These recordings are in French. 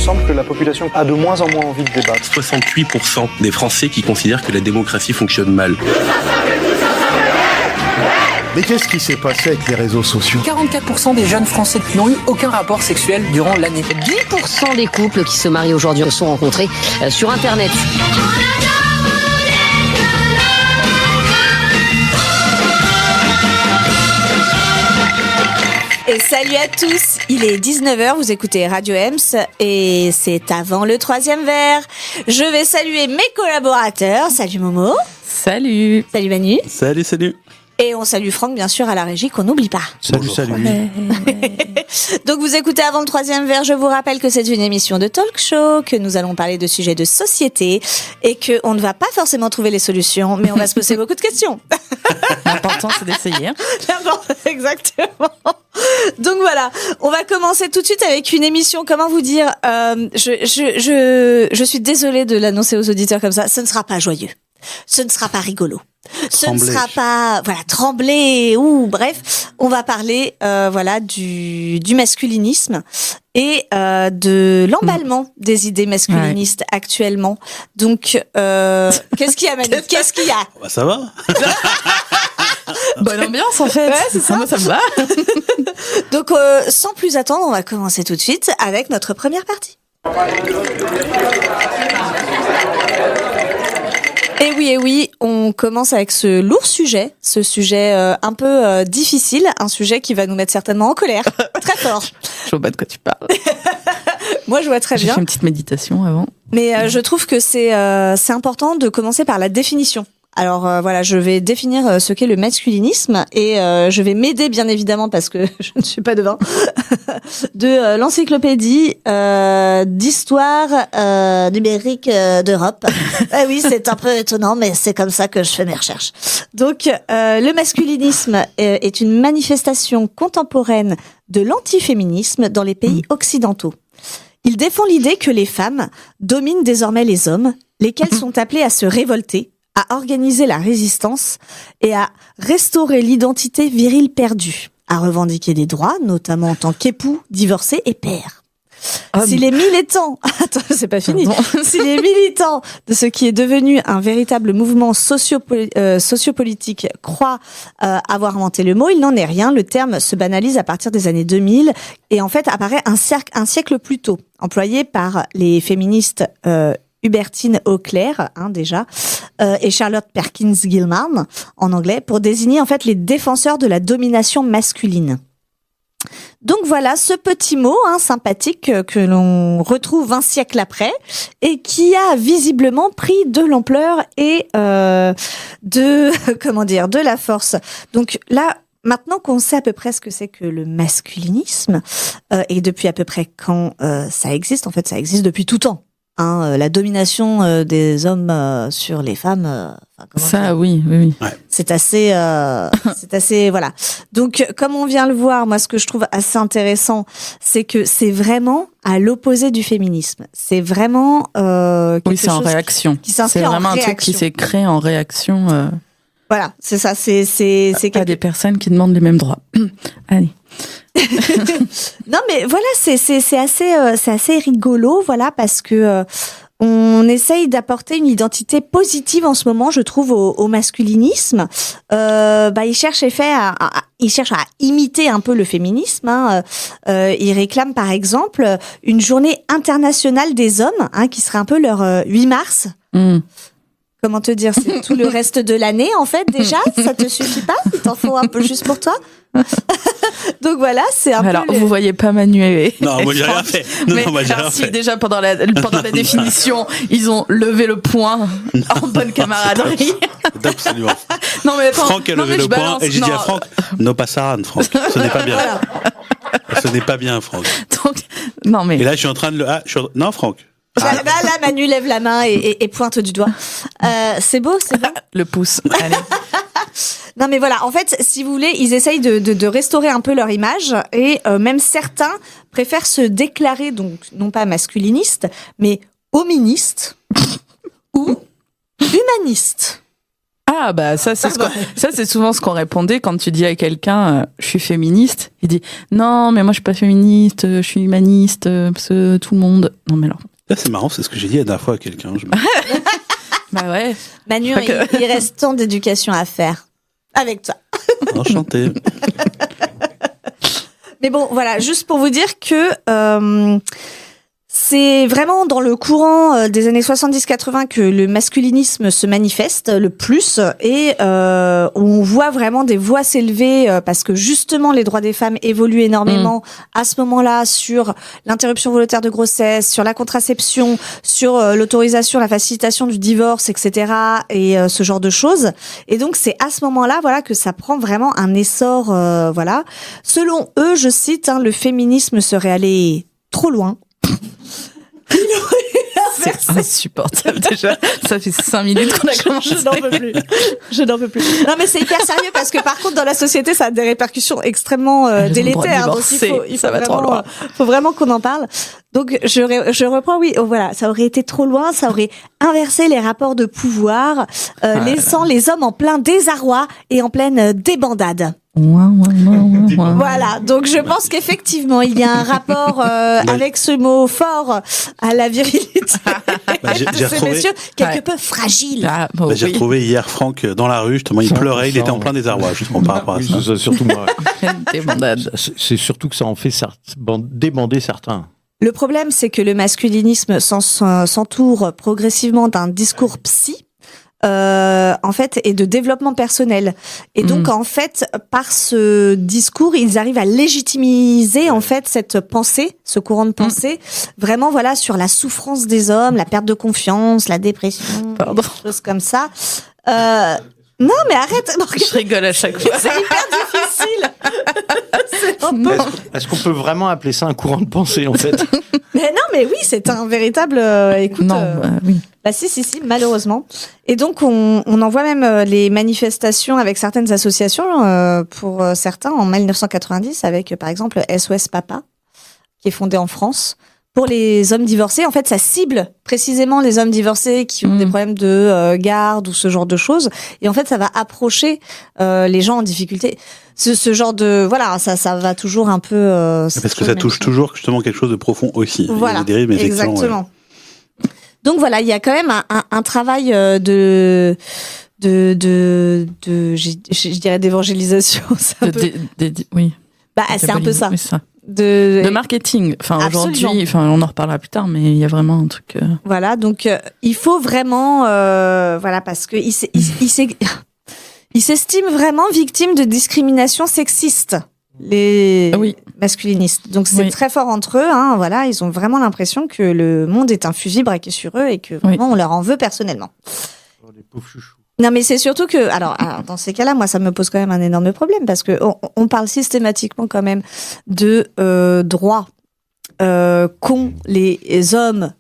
semble que la population a de moins en moins envie de débattre. 68% des Français qui considèrent que la démocratie fonctionne mal. Mais qu'est-ce qui s'est passé avec les réseaux sociaux ? 44% des jeunes Français n'ont eu aucun rapport sexuel durant l'année. 10% des couples qui se marient aujourd'hui se sont rencontrés sur Internet. Et salut à tous, il est 19h, vous écoutez Radio Ems et c'est avant le 3e verre. Je vais saluer mes collaborateurs. Salut Momo. Salut. Salut Manu. Salut. Et on salue Franck, bien sûr, à la régie, qu'on n'oublie pas. Salut. Donc vous écoutez avant le 3e verre, je vous rappelle que c'est une émission de talk show, que nous allons parler de sujets de société et qu'on ne va pas forcément trouver les solutions, mais on va se poser beaucoup de questions. L'important, c'est d'essayer. Exactement. Donc voilà, on va commencer tout de suite avec une émission, comment vous dire, je suis désolée de l'annoncer aux auditeurs comme ça, ce ne sera pas joyeux. Ce ne sera pas rigolo. Ce ne sera pas, trembler ou bref, on va parler du masculinisme et de l'emballement des idées masculinistes actuellement. Donc qu'est-ce qu'il y a, Manu ? Qu'est-ce qu'il y a ? Bah, ça va. Bonne ambiance en fait. Ouais, c'est ça. Moi, ça me va. Donc sans plus attendre, on va commencer tout de suite avec notre première partie. Et oui, on commence avec ce lourd sujet, un peu difficile, un sujet qui va nous mettre certainement en colère, très fort. Je vois pas de quoi tu parles. Moi, je vois très bien. J'ai fait une petite méditation avant. Mais je trouve que c'est important de commencer par la définition. Alors je vais définir ce qu'est le masculinisme et je vais m'aider bien évidemment parce que je ne suis pas devin de l'encyclopédie d'histoire numérique d'Europe. Ah oui, c'est un peu étonnant, mais c'est comme ça que je fais mes recherches. Donc le masculinisme est une manifestation contemporaine de l'antiféminisme dans les pays occidentaux. Il défend l'idée que les femmes dominent désormais les hommes, lesquels sont appelés à se révolter, à organiser la résistance et à restaurer l'identité virile perdue, à revendiquer des droits, notamment en tant qu'époux, divorcé et père. Si les militants, c'est pas fini. Si les militants de ce qui est devenu un véritable mouvement sociopolitique croient avoir inventé le mot, il n'en est rien. Le terme se banalise à partir des années 2000 et en fait apparaît un siècle plus tôt, employé par les féministes Hubertine Auclair, déjà, et Charlotte Perkins Gilman, en anglais, pour désigner en fait les défenseurs de la domination masculine. Donc voilà ce petit mot sympathique que l'on retrouve un siècle après et qui a visiblement pris de l'ampleur et de la force. Donc là, maintenant qu'on sait à peu près ce que c'est que le masculinisme et depuis à peu près quand ça existe, en fait ça existe depuis tout temps. La domination des hommes sur les femmes. Oui. Ouais. C'est assez, voilà. Donc, comme on vient le voir, moi, ce que je trouve assez intéressant, c'est que c'est vraiment à l'opposé du féminisme. C'est vraiment oui, c'est en réaction. C'est vraiment un truc qui s'est créé en réaction. Voilà, c'est ça. C'est à des personnes qui demandent les mêmes droits. Allez. Non mais voilà, c'est assez rigolo, voilà, parce que on essaye d'apporter une identité positive en ce moment, je trouve, au masculinisme. Il cherche à imiter un peu le féminisme. Il réclame par exemple une journée internationale des hommes, qui serait un peu leur 8 mars. Comment te dire, c'est tout le reste de l'année en fait déjà, ça te suffit pas ? Il t'en faut un peu juste pour toi ? Donc voilà, c'est un peu. Vous voyez pas Manu. Non, moi j'ai rien fait. Déjà pendant la définition, ils ont levé le poing en bonne camaraderie. Absolument. Non mais attends, Franck a levé le poing et j'ai dit à Franck, no passaran, Franck. Ce n'est pas bien. Voilà. Ce n'est pas bien, Franck. Donc, non mais. Et là, je suis en train de non, Franck. Là, Manu lève la main et pointe du doigt. C'est beau, c'est beau. Le pouce. Allez. Non mais voilà, en fait, si vous voulez, ils essayent de restaurer un peu leur image et même certains préfèrent se déclarer, donc non pas masculinistes, mais hoministes ou humanistes. Ah bah ça c'est souvent ce qu'on répondait quand tu dis à quelqu'un je suis féministe, il dit non mais moi je suis pas féministe, je suis humaniste, parce que tout le monde. Non mais alors. Là c'est marrant, c'est ce que j'ai dit la dernière fois à quelqu'un. Bah ouais. Manu, il reste tant d'éducation à faire avec toi. Enchanté. Mais bon, voilà, juste pour vous dire que c'est vraiment dans le courant des années 70-80 que le masculinisme se manifeste le plus et on voit vraiment des voix s'élever parce que justement les droits des femmes évoluent énormément à ce moment-là sur l'interruption volontaire de grossesse, sur la contraception, sur l'autorisation, la facilitation du divorce, etc. et ce genre de choses. Et donc c'est à ce moment-là, voilà, que ça prend vraiment un essor, voilà. Selon eux, je cite, hein, le féminisme serait allé trop loin. C'est insupportable déjà. Ça fait 5 minutes qu'on a commencé. Je n'en peux plus. Non mais c'est hyper sérieux parce que par contre dans la société ça a des répercussions extrêmement délétères. Donc faut vraiment qu'on en parle. Donc je reprends, oui, voilà, ça aurait été trop loin, ça aurait inversé les rapports de pouvoir, laissant les hommes en plein désarroi et en pleine débandade. Voilà, donc je pense qu'effectivement il y a un rapport avec ce mot fort à la virilité de ces messieurs quelque peu fragile. J'ai retrouvé hier Franck dans la rue, justement, il pleurait, il était en plein désarroi, justement par rapport à ça. C'est surtout moi. C'est surtout que ça en fait débander certains. Le problème, c'est que le masculinisme s'entoure progressivement d'un discours psy. En fait, et de développement personnel. Et donc, en fait, par ce discours, ils arrivent à légitimiser, en fait, cette pensée, ce courant de pensée, vraiment, voilà, sur la souffrance des hommes, la perte de confiance, la dépression, des choses comme ça. Non, mais arrête. Je rigole à chaque fois. C'est hyper difficile. Est-ce qu'on peut vraiment appeler ça un courant de pensée, en fait? Mais non, mais oui, c'est un véritable. Écoute. Non, oui. Bah si, malheureusement. Et donc on en voit même les manifestations avec certaines associations, pour certains en 1990, avec par exemple SOS Papa, qui est fondé en France. Pour les hommes divorcés, en fait, ça cible précisément les hommes divorcés qui ont des problèmes de garde ou ce genre de choses. Et en fait, ça va approcher les gens en difficulté. Ce genre de voilà, ça va toujours un peu. Parce que ça touche toujours justement quelque chose de profond aussi. Voilà, des dérives, exactement. Ouais. Donc voilà, il y a quand même un travail je dirais d'évangélisation. Oui. Bah c'est un peu ça. Oui, ça. De marketing. Enfin, aujourd'hui, on en reparlera plus tard, mais il y a vraiment un truc. Voilà, donc il faut vraiment, voilà, parce que il s'estime vraiment victime de discrimination sexiste, les masculinistes. Donc c'est très fort entre eux, hein, voilà, ils ont vraiment l'impression que le monde est un fusil braqué sur eux et que vraiment on leur en veut personnellement. Oh, les pauvres chouchous. Non, mais c'est surtout que, alors, dans ces cas-là, moi, ça me pose quand même un énorme problème parce que on parle systématiquement quand même de droits qu'ont les hommes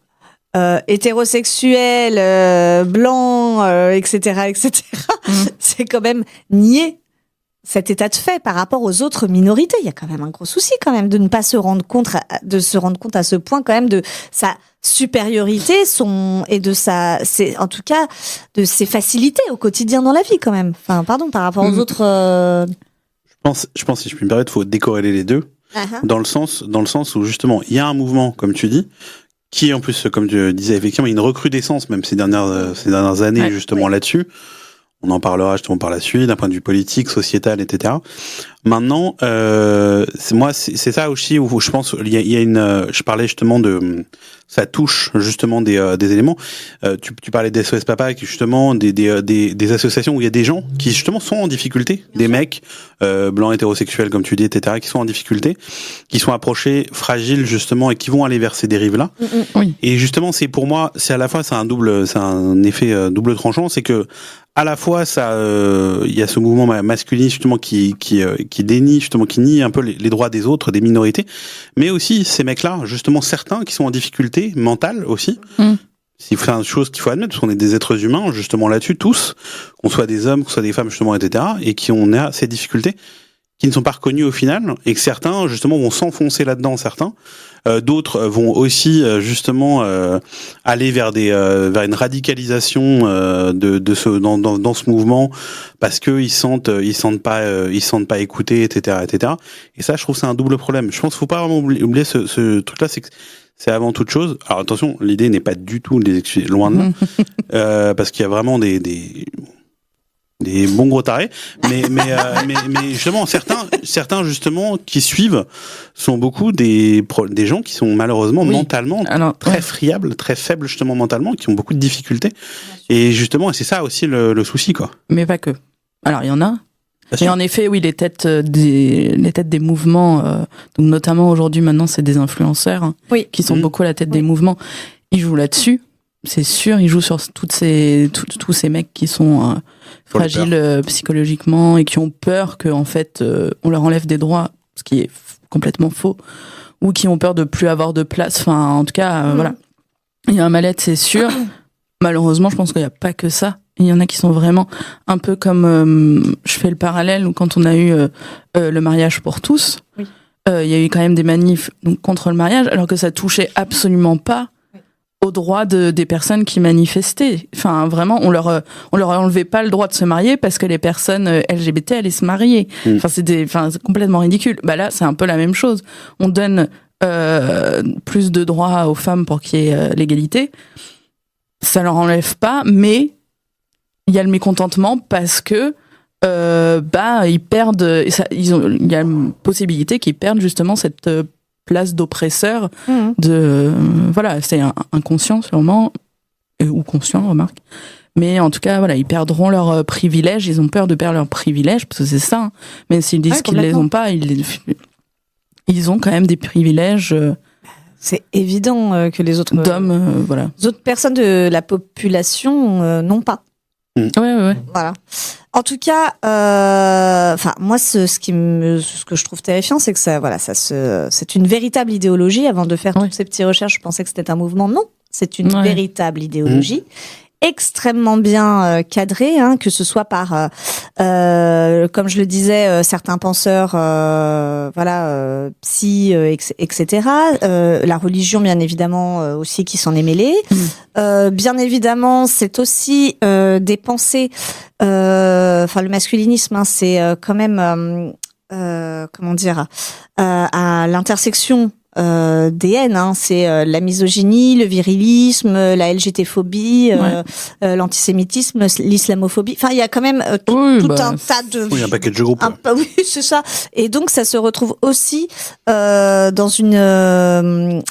hétérosexuels, blancs, etc. C'est quand même nier cet état de fait par rapport aux autres minorités. Il y a quand même un gros souci quand même de ne pas se rendre compte à ce point quand même de sa supériorité et de en tout cas de ses facilités au quotidien dans la vie quand même. Enfin, pardon, par rapport aux autres. Je pense, si je puis me permettre, faut décorréler les deux. Dans le sens où justement il y a un mouvement, comme tu dis, qui en plus, comme tu disais, effectivement, il y a une recrudescence même ces dernières années justement là-dessus. On en parlera justement par la suite, d'un point de vue politique, sociétal, etc. Maintenant, c'est ça aussi où je pense il y a une. Je parlais justement de ça touche justement des éléments. Tu parlais des SOS Papa, qui justement des associations où il y a des gens qui justement sont en difficulté, des mecs blancs hétérosexuels comme tu dis, etc. qui sont en difficulté, qui sont approchés fragiles justement et qui vont aller vers ces dérives-là. Oui. Et justement, c'est pour moi, c'est à la fois c'est un effet double tranchant, c'est que à la fois ça il y a ce mouvement masculin justement qui dénie justement, qui nie un peu les droits des autres, des minorités, mais aussi ces mecs-là justement, certains qui sont en difficulté mentale aussi. C'est une chose qu'il faut admettre, parce qu'on est des êtres humains justement là-dessus tous, qu'on soit des hommes, qu'on soit des femmes justement, etc., et qui on a ces difficultés qui ne sont pas reconnus au final, et que certains justement vont s'enfoncer là-dedans, certains. D'autres vont aussi justement aller vers une radicalisation dans ce mouvement parce que ils sentent pas écoutés, etc. Et ça, je trouve que c'est un double problème. Je pense qu'il faut pas vraiment oublier ce truc-là, c'est que c'est avant toute chose. Alors attention, l'idée n'est pas du tout de les excuser, loin de là, parce qu'il y a vraiment des bons gros tarés, mais justement certains justement qui suivent sont beaucoup des gens qui sont malheureusement mentalement très friables, très faibles justement mentalement, qui ont beaucoup de difficultés, et justement c'est ça aussi le souci, quoi. Mais pas que. Alors il y en a. Et en effet, oui, les têtes des mouvements, donc notamment aujourd'hui maintenant c'est des influenceurs qui sont beaucoup à la tête des mouvements. Ils jouent là-dessus. C'est sûr, ils jouent sur tous ces mecs qui sont fragiles psychologiquement et qui ont peur que en fait on leur enlève des droits, ce qui est complètement faux, ou qui ont peur de plus avoir de place. Enfin, en tout cas, voilà. Il y a un mal-être, c'est sûr. Malheureusement, je pense qu'il n'y a pas que ça. Il y en a qui sont vraiment un peu comme je fais le parallèle où quand on a eu le mariage pour tous, il y a eu quand même des manifs donc contre le mariage, alors que ça touchait absolument pas aux droits des personnes qui manifestaient. Enfin, vraiment, on leur enlevait pas le droit de se marier parce que les personnes LGBT allaient se marier. Enfin, c'est complètement ridicule. Bah là, c'est un peu la même chose. On donne plus de droits aux femmes pour qu'il y ait l'égalité. Ça leur enlève pas, mais il y a le mécontentement parce que ils perdent. Il y a une possibilité qu'ils perdent justement cette place d'oppresseur, voilà, c'est inconscient sûrement, ou conscient, remarque, mais en tout cas, voilà, ils perdront leurs privilèges, ils ont peur de perdre leurs privilèges, parce que c'est ça, même s'ils disent qu'ils ne les ont pas, ils ont quand même des privilèges. C'est évident que les autres les autres personnes de la population n'ont pas. Ouais. Voilà. En tout cas, moi, ce que je trouve terrifiant, c'est que c'est une véritable idéologie. Avant de faire toutes ces petites recherches, je pensais que c'était un mouvement. Non, c'est une véritable idéologie. Extrêmement bien cadré, que ce soit par, comme je le disais, certains penseurs, psy, etc. La religion, bien évidemment, aussi qui s'en est mêlée. Bien évidemment, c'est aussi des pensées. Le masculinisme, c'est quand même, comment dire, à l'intersection. Des haines, c'est la misogynie, le virilisme, la LGT-phobie, l'antisémitisme, l'islamophobie. Enfin, il y a quand même tout un tas de... Oui, un paquet de groupes. Oui, c'est ça. Et donc, ça se retrouve aussi dans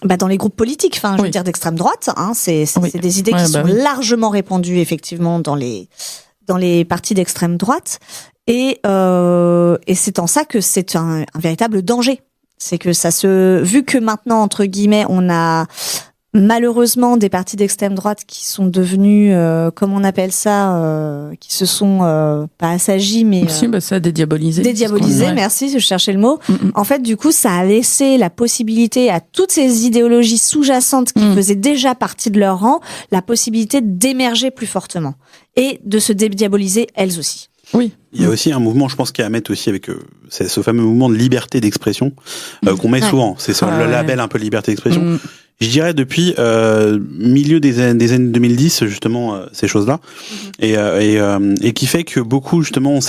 dans les groupes politiques. Enfin, je veux dire d'extrême droite. C'est des idées qui sont largement répandues effectivement dans les partis d'extrême droite. Et c'est en ça que c'est un véritable danger. C'est que vu que maintenant, entre guillemets, on a malheureusement des partis d'extrême droite qui sont devenus, comment on appelle ça, qui se sont pas assagis, mais ça dédiabolisé. Dédiabolisé, merci, je cherchais le mot. En fait, du coup, ça a laissé la possibilité à toutes ces idéologies sous-jacentes qui faisaient déjà partie de leur rang, la possibilité d'émerger plus fortement et de se dédiaboliser elles aussi. Oui. Il y a aussi un mouvement, je pense, qui est à mettre aussi avec c'est ce fameux mouvement de liberté d'expression qu'on met souvent. C'est le label un peu liberté d'expression. Je dirais depuis milieu des années 2010, justement, ces choses-là, et qui fait que beaucoup justement ont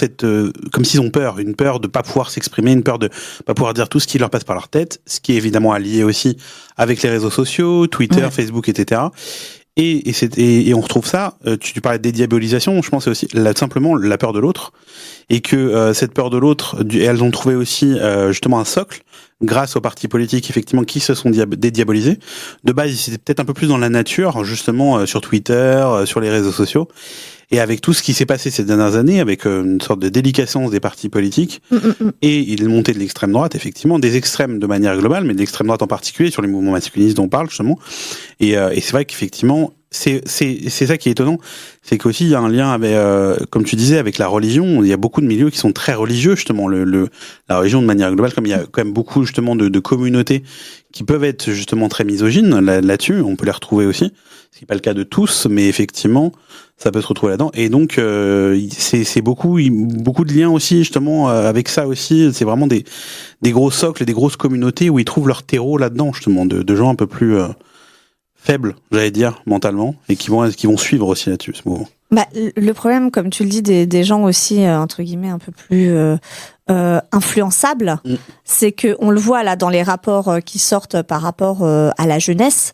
comme s'ils ont une peur de pas pouvoir s'exprimer, une peur de pas pouvoir dire tout ce qui leur passe par leur tête, ce qui est évidemment allié aussi avec les réseaux sociaux, Twitter, Facebook, etc. Et on retrouve ça, tu parlais de dédiabolisation, je pense c'est aussi simplement la peur de l'autre, et que cette peur de l'autre, elles ont trouvé aussi justement un socle grâce aux partis politiques effectivement qui se sont dédiabolisés. De base, ils étaient peut-être un peu plus dans la nature, justement sur Twitter, sur les réseaux sociaux, et avec tout ce qui s'est passé ces dernières années, avec une sorte de déliquescence des partis politiques, et il est monté de l'extrême droite, effectivement, des extrêmes de manière globale, mais de l'extrême droite en particulier, sur les mouvements masculinistes dont on parle, justement. Et c'est vrai qu'effectivement, c'est ça qui est étonnant, c'est qu'aussi il y a un lien avec, comme tu disais, avec la religion. Il y a beaucoup de milieux qui sont très religieux, justement, la religion de manière globale, comme il y a quand même beaucoup justement de communautés qui peuvent être justement très misogynes là-dessus. On peut les retrouver aussi, ce qui n'est pas le cas de tous, mais effectivement, ça peut se retrouver là-dedans. Et donc c'est beaucoup de liens aussi justement avec ça aussi. C'est vraiment des gros socles, des grosses communautés où ils trouvent leur terreau là-dedans, justement, de gens un peu plus faibles, j'allais dire, mentalement, et qui vont suivre aussi là-dessus, ce mouvement. Bah, le problème, comme tu le dis, des gens aussi, entre guillemets, un peu plus influençables, c'est que on le voit là dans les rapports qui sortent par rapport à la jeunesse,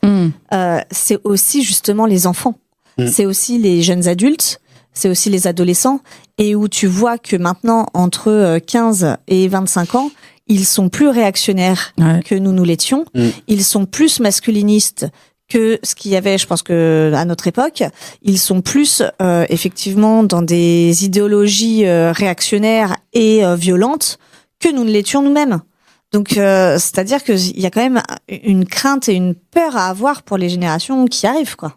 c'est aussi justement les enfants, c'est aussi les jeunes adultes, c'est aussi les adolescents, et où tu vois que maintenant, entre 15 et 25 ans, ils sont plus réactionnaires que nous l'étions, ils sont plus masculinistes que ce qu'il y avait, je pense que à notre époque, ils sont plus effectivement dans des idéologies réactionnaires et violentes que nous ne l'étions nous-mêmes. Donc, c'est-à-dire qu'il y a quand même une crainte et une peur à avoir pour les générations qui arrivent, quoi.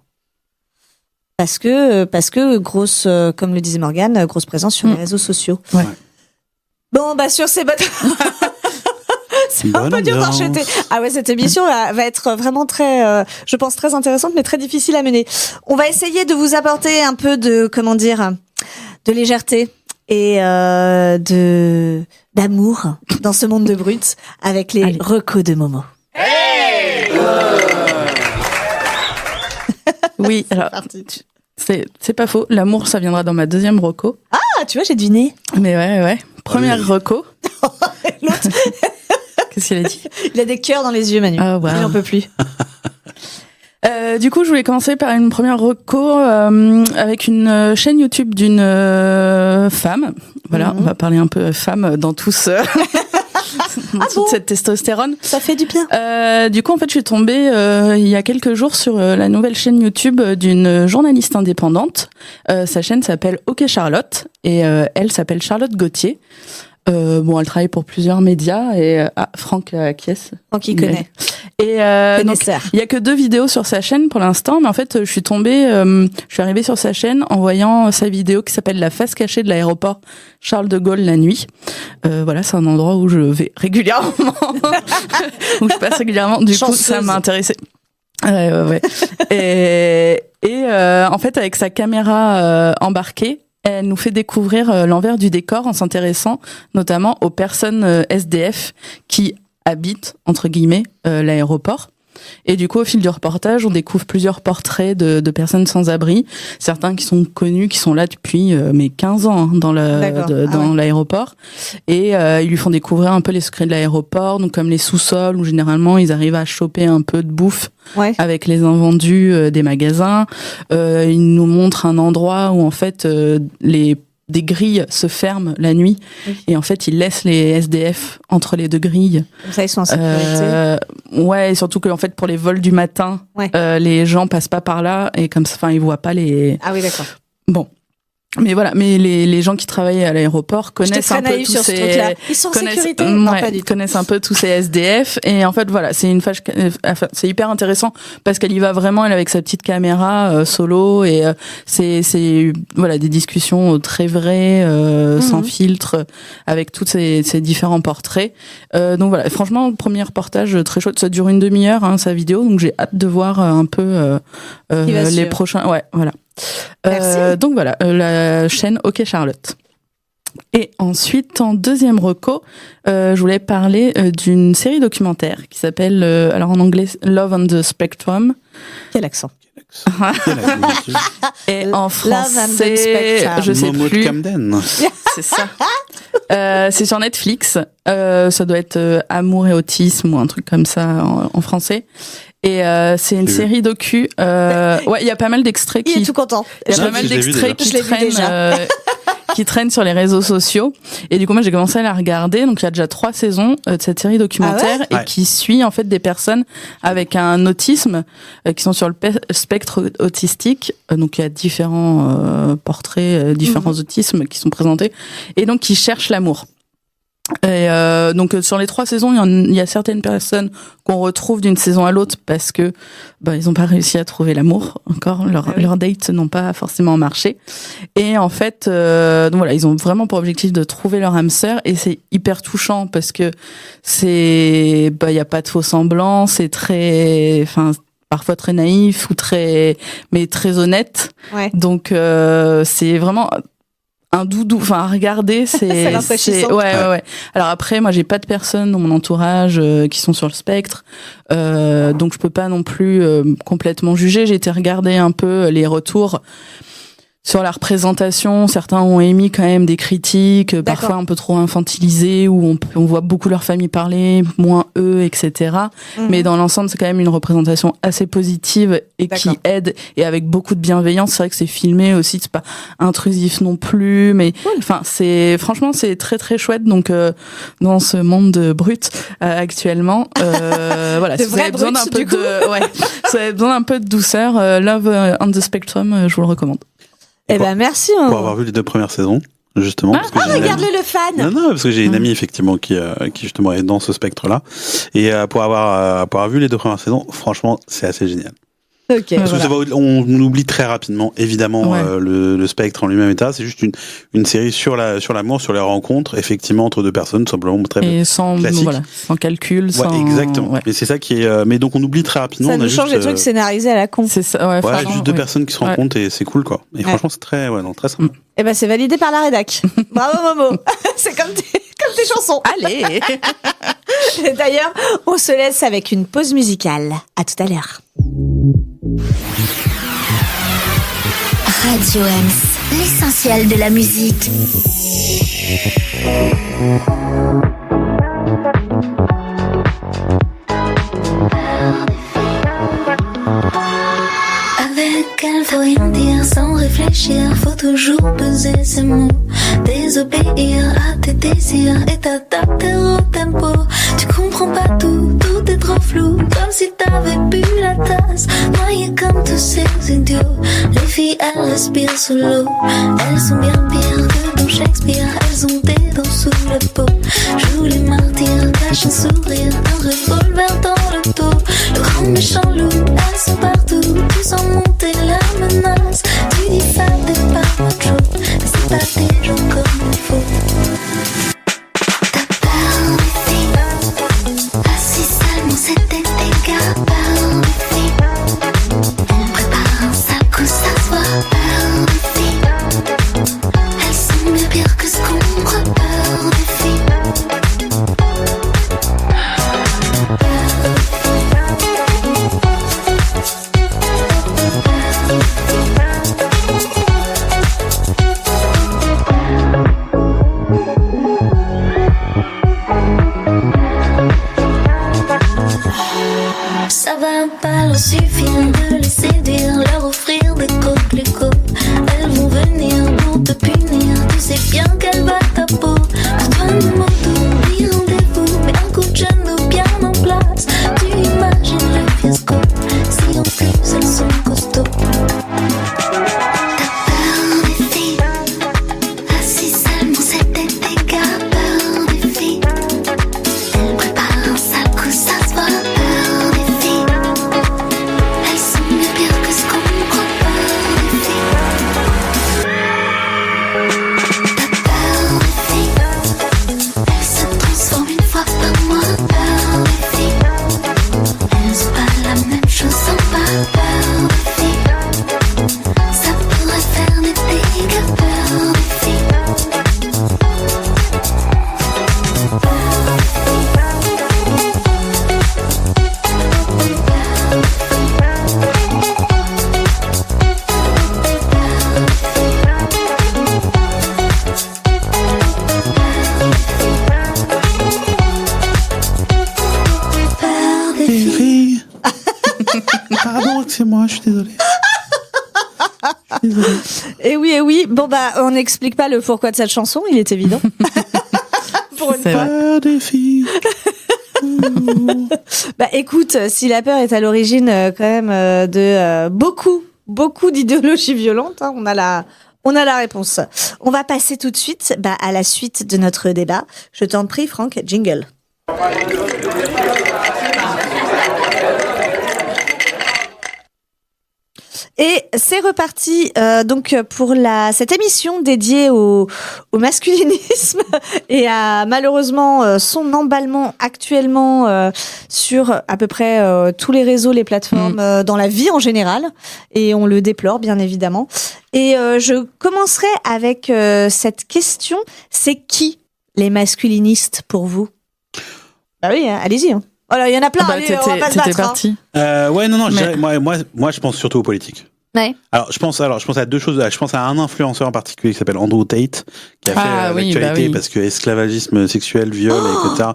Parce que grosse, comme le disait Morgane, grosse présence sur les réseaux sociaux. Ouais. Bon, bah sur ces bonnes... C'est un peu dur d'enchaîner. Ah ouais, cette émission là, va être vraiment très, je pense, très intéressante, mais très difficile à mener. On va essayer de vous apporter un peu de, comment dire, de légèreté et d'amour dans ce monde de brut avec les recos de Momo. Hey oui, alors c'est pas faux. L'amour, ça viendra dans ma deuxième reco. Ah, tu vois, j'ai deviné. Mais ouais. Première reco. L'autre. Qu'est-ce qu'il a dit? Il a des cœurs dans les yeux, Manu. Oh, wow. Il n'en peut plus. Du coup, je voulais commencer par une première reco avec une chaîne YouTube d'une femme. Voilà, on va parler un peu femme dans toute cette testostérone. Ça fait du bien. Du coup, en fait, je suis tombée il y a quelques jours sur la nouvelle chaîne YouTube d'une journaliste indépendante. Sa chaîne s'appelle OK Charlotte et elle s'appelle Charlotte Gauthier. Elle travaille pour plusieurs médias et Franck acquiesce. Franck il connaît. Et donc il y a que 2 vidéos sur sa chaîne pour l'instant, mais en fait je suis arrivée sur sa chaîne en voyant sa vidéo qui s'appelle La face cachée de l'aéroport Charles de Gaulle la nuit. Voilà, c'est un endroit où je vais régulièrement, où je passe régulièrement. Du coup, ça m'a intéressée. Ouais. Et en fait, avec sa caméra embarquée, elle nous fait découvrir l'envers du décor en s'intéressant notamment aux personnes SDF qui habitent, entre guillemets, l'aéroport. Et du coup, au fil du reportage, on découvre plusieurs portraits de personnes sans abri, certains qui sont connus, qui sont là depuis 15 ans dans l'aéroport. Et ils lui font découvrir un peu les secrets de l'aéroport, donc comme les sous-sols où généralement ils arrivent à choper un peu de bouffe avec les invendus des magasins. Ils nous montrent un endroit où en fait des grilles se ferment la nuit et en fait ils laissent les SDF entre les 2 grilles. Comme ça ils sont en sécurité. Ouais, et surtout que en fait pour les vols du matin, les gens passent pas par là et comme ça, enfin ils voient pas les. Ah oui, d'accord. Bon. Mais voilà, mais les gens qui travaillent à l'aéroport connaissent un peu tous sur ces. Ce truc-là. Ils sont en sécurité. Non, pas du tout. Connaissent un peu tous ces SDF et en fait voilà, c'est c'est hyper intéressant parce qu'elle y va vraiment, elle avec sa petite caméra solo et c'est voilà des discussions très vraies, sans filtre, avec tous ces différents portraits. Donc voilà, franchement, le premier reportage très chouette, ça dure une demi-heure sa vidéo, donc j'ai hâte de voir un peu les prochains. Ouais, voilà. Donc voilà, la chaîne OK Charlotte. Et ensuite, en deuxième reco, je voulais parler d'une série documentaire qui s'appelle, alors en anglais, Love on the Spectrum. Quel accent? Et en français, je sais plus. C'est ça. C'est sur Netflix. Ça doit être Amour et autisme ou un truc comme ça en français. Et c'est une série docu. Ouais, il y a pas mal d'extraits Il est tout content. Il y a pas mal d'extraits qui traînent sur les réseaux sociaux. Et du coup, moi, j'ai commencé à la regarder. Donc, il y a déjà 3 saisons de cette série documentaire et qui suit en fait des personnes avec un autisme qui sont sur le spectre autistique. Donc, il y a différents portraits, différents autismes qui sont présentés et donc qui cherchent l'amour. Et donc sur les 3 saisons, il y a certaines personnes qu'on retrouve d'une saison à l'autre parce que ils ont pas réussi à trouver l'amour encore, leurs dates n'ont pas forcément marché. Et en fait, donc voilà, ils ont vraiment pour objectif de trouver leur âme sœur et c'est hyper touchant parce que c'est il y a pas de faux semblants, c'est très parfois très naïf ou très honnête. Ouais. Donc c'est vraiment un doudou, à regarder, c'est ouais. Alors après, moi, j'ai pas de personnes dans mon entourage qui sont sur le spectre, donc je peux pas non plus complètement juger. J'ai été regarder un peu les retours sur la représentation. Certains ont émis quand même des critiques, parfois un peu trop infantilisées, où on voit beaucoup leur famille parler, moins eux, etc. Mais dans l'ensemble, c'est quand même une représentation assez positive et qui aide, et avec beaucoup de bienveillance. C'est vrai que c'est filmé aussi, c'est pas intrusif non plus, mais franchement, c'est très très chouette. Donc dans ce monde brut actuellement, voilà, si vous avez besoin d'un peu si vous avez besoin d'un peu de douceur, Love on the Spectrum, je vous le recommande. Merci. Pour avoir vu les 2 premières saisons, justement. Regarde-le, le fan. Non, parce que j'ai une amie, effectivement, qui justement est dans ce spectre-là. Et pour avoir vu les 2 premières saisons, franchement, c'est assez génial. Okay, parce que on oublie très rapidement, évidemment, le spectre en lui-même et c'est juste une série sur l'amour, sur les rencontres, effectivement, entre 2 personnes, simplement très et sans calcul, sans... exactement. Ouais. Mais c'est ça qui est, mais donc on oublie très rapidement. Ça nous change des trucs scénarisés à la con. C'est ça, juste 2 personnes qui se rencontrent et c'est cool, quoi. Et franchement, c'est très sympa. C'est validé par la rédac. Bravo, Momo. C'est comme tes chansons. Allez. D'ailleurs, on se laisse avec une pause musicale. À tout à l'heure. Radio Ems, l'essentiel de la musique. Avec elle, faut rien dire sans réfléchir, faut toujours peser ses mots. Désobéir à tes désirs et t'adapter au tempo. Tu comprends pas tout, tout est trop flou, comme si t'avais bu la tasse, noyé comme tous ces idiots. Les filles, elles respirent sous l'eau, elles sont bien pires que dans Shakespeare. Elles ont des dents sous la peau, jouent les martyrs, cachent un sourire, un revolver dans le dos. Le grand méchant loup, elles sont partout, tu sens monter la menace. Tu dis ça, t'es pas macho, mais c'est pas des gens comme il faut. T'as peur des filles, assis seulement c'était des gars. Peur des filles, on prépare un sac où ça se voit. Peur des filles, elles sont mieux pires que ce qu'on croit. Peur des filles. Ça va pas leur suffire de les séduire, leur offrir des coquelicots. Elles vont venir pour te punir, tu sais bien qu'elle va ta peau. Pour toi, une moto, ni rendez-vous, mais un coup de genou bien en place. Tu imagines le fiasco, si en plus elles sont costauds. T'as peur des filles, assis seulement c'était des gars. Peur des filles, elles préparent un sac où ça se voit. Peur des filles, elles sont mieux pires que ce qu'on croit. Peur des filles, t'as peur des filles, elles se transforment une fois par mois. Peur des filles, elles ont pas la même chose en bas. Peur des filles, ça pourrait faire des dégâts. Peur des filles. Pardon, c'est moi, je suis désolé. Et oui. Bon, on n'explique pas le pourquoi de cette chanson, il est évident. Pour une fois. Des filles. Écoute, si la peur est à l'origine quand même de beaucoup d'idéologies violentes, hein, on a On a la réponse. On va passer tout de suite à la suite de notre débat. Je t'en prie, Franck, jingle. Et c'est reparti donc pour cette émission dédiée au masculinisme et à malheureusement son emballement actuellement sur à peu près tous les réseaux, les plateformes, dans la vie en général. Et on le déplore bien évidemment. Et je commencerai avec cette question. C'est qui les masculinistes pour vous? Bah oui, allez-y. Oh là, il y en a plein. Allez, on va pas se battre. Parti. Ouais, non, moi, je pense surtout aux politiques. Ouais. Alors, je pense à deux choses. Je pense à un influenceur en particulier qui s'appelle Andrew Tate, qui a fait l'actualité parce que esclavagisme sexuel, viol, etc.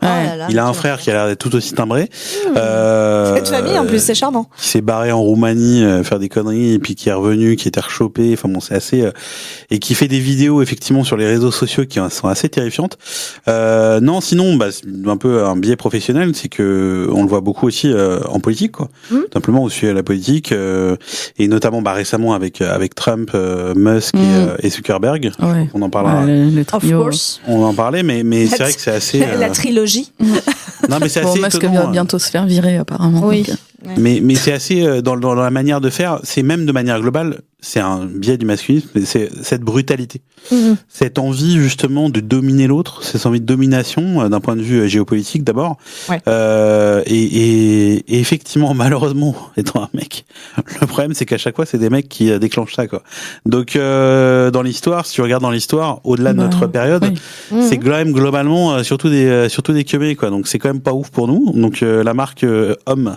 Il a un frère qui a l'air d'être tout aussi timbré. Cette famille, en plus, c'est charmant. Qui s'est barré en Roumanie faire des conneries et puis qui est revenu, qui était rechopé. Enfin bon, c'est assez et qui fait des vidéos effectivement sur les réseaux sociaux qui sont assez terrifiantes. Non, sinon, c'est un peu un biais professionnel, c'est que on le voit beaucoup aussi en politique, quoi. Simplement aussi à la politique et notamment récemment avec Trump, Musk et Zuckerberg. Ouais. On en parlera. On en parlait, mais c'est vrai que c'est assez. La trilogie. Non, mais c'est assez. Musk étonnant, va bientôt se faire virer apparemment. Oui. Donc. Mais c'est assez dans la manière de faire. C'est même de manière globale. C'est un biais du masculinisme. C'est cette brutalité, cette envie justement de dominer l'autre, cette envie de domination d'un point de vue géopolitique d'abord. Ouais. Et effectivement, malheureusement, étant un mec, le problème c'est qu'à chaque fois c'est des mecs qui déclenchent ça, quoi. Donc dans l'histoire, si tu regardes dans l'histoire, au-delà de notre période, c'est quand même globalement surtout des queumés, quoi. Donc c'est quand même pas ouf pour nous. Donc la marque homme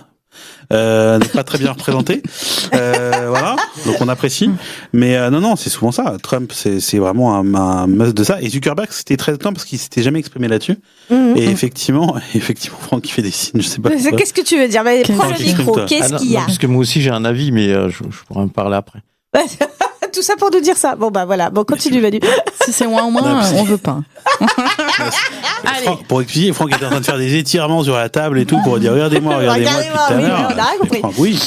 n'est pas très bien représentée, voilà, donc on apprécie, mais non, c'est souvent ça. Trump, c'est vraiment un must de ça. Et Zuckerberg, c'était très étonnant parce qu'il s'était jamais exprimé là-dessus. Et effectivement, Franck qui fait des signes, je sais pas. Qu'est-ce que tu veux dire? Prends le micro. Qu'est-ce qu'il y a? Parce que moi aussi j'ai un avis, mais je pourrais en parler après. Tout ça pour nous dire ça. Bon voilà. Bon, continue, Manu. Si c'est moins, on veut pas. Franck, pour expliquer, Franck était en train de faire des étirements sur la table et tout pour dire regardez-moi depuis tout à l'heure. On a rien compris. Franck, oui.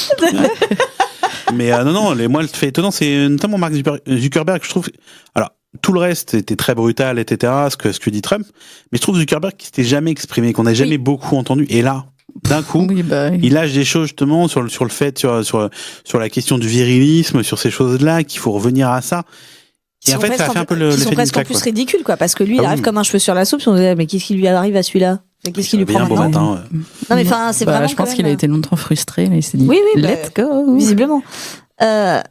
Mais non, moi le fait étonnant, c'est notamment Mark Zuckerberg, je trouve. Alors tout le reste était très brutal, etc. Ce que dit Trump, mais je trouve Zuckerberg qui s'était jamais exprimé, qu'on n'a jamais beaucoup entendu, et là. D'un coup, il lâche des choses justement sur le fait sur la question du virilisme, sur ces choses-là, qu'il faut revenir à ça. Et en fait, ça fait un peu le. Ils sont presque en plus ridicules, quoi, parce que lui, il arrive comme un cheveu sur la soupe. On se dit, mais qu'est-ce qui lui arrive à celui-là? Qu'est-ce qui lui prend maintenant? Non, mais enfin, c'est vraiment. Je pense qu'il a été longtemps frustré, là, il s'est dit. Oui, let's go. Visiblement.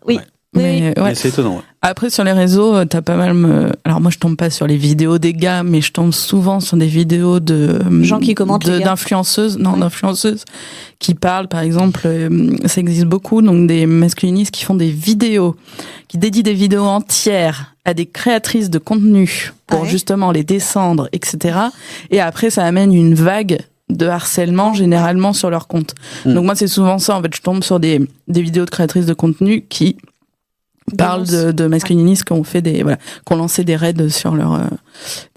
Oui. Mais c'est étonnant. Ouais. Après, sur les réseaux, t'as pas mal. Alors moi, je tombe pas sur les vidéos des gars, mais je tombe souvent sur des vidéos de gens qui commentent, d'influenceuses, d'influenceuses qui parlent. Par exemple, ça existe beaucoup, donc des masculinistes qui font des vidéos, qui dédient des vidéos entières à des créatrices de contenu pour justement les descendre, etc. Et après, ça amène une vague de harcèlement généralement sur leur compte. Donc moi, c'est souvent ça. En fait, je tombe sur des vidéos de créatrices de contenu qui parlent de masculinistes qui ont fait qui ont lancé des raids sur leur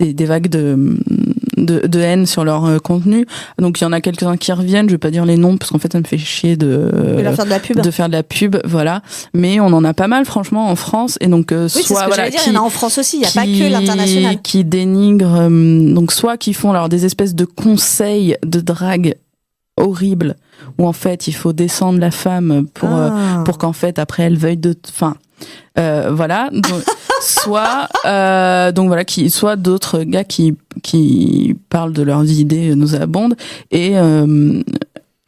des vagues de haine sur leur contenu. Donc il y en a quelques-uns qui reviennent, je vais pas dire les noms parce qu'en fait ça me fait chier de leur faire de la pub, voilà. Mais on en a pas mal franchement en France, et donc soit il y en a en France aussi, il y a pas que l'international qui dénigrent, donc soit qui font des espèces de conseils de drague horribles où en fait il faut descendre la femme pour qu'en fait après elle veuille voilà, donc, soit soit d'autres gars qui parlent de leurs idées nauséabondes, et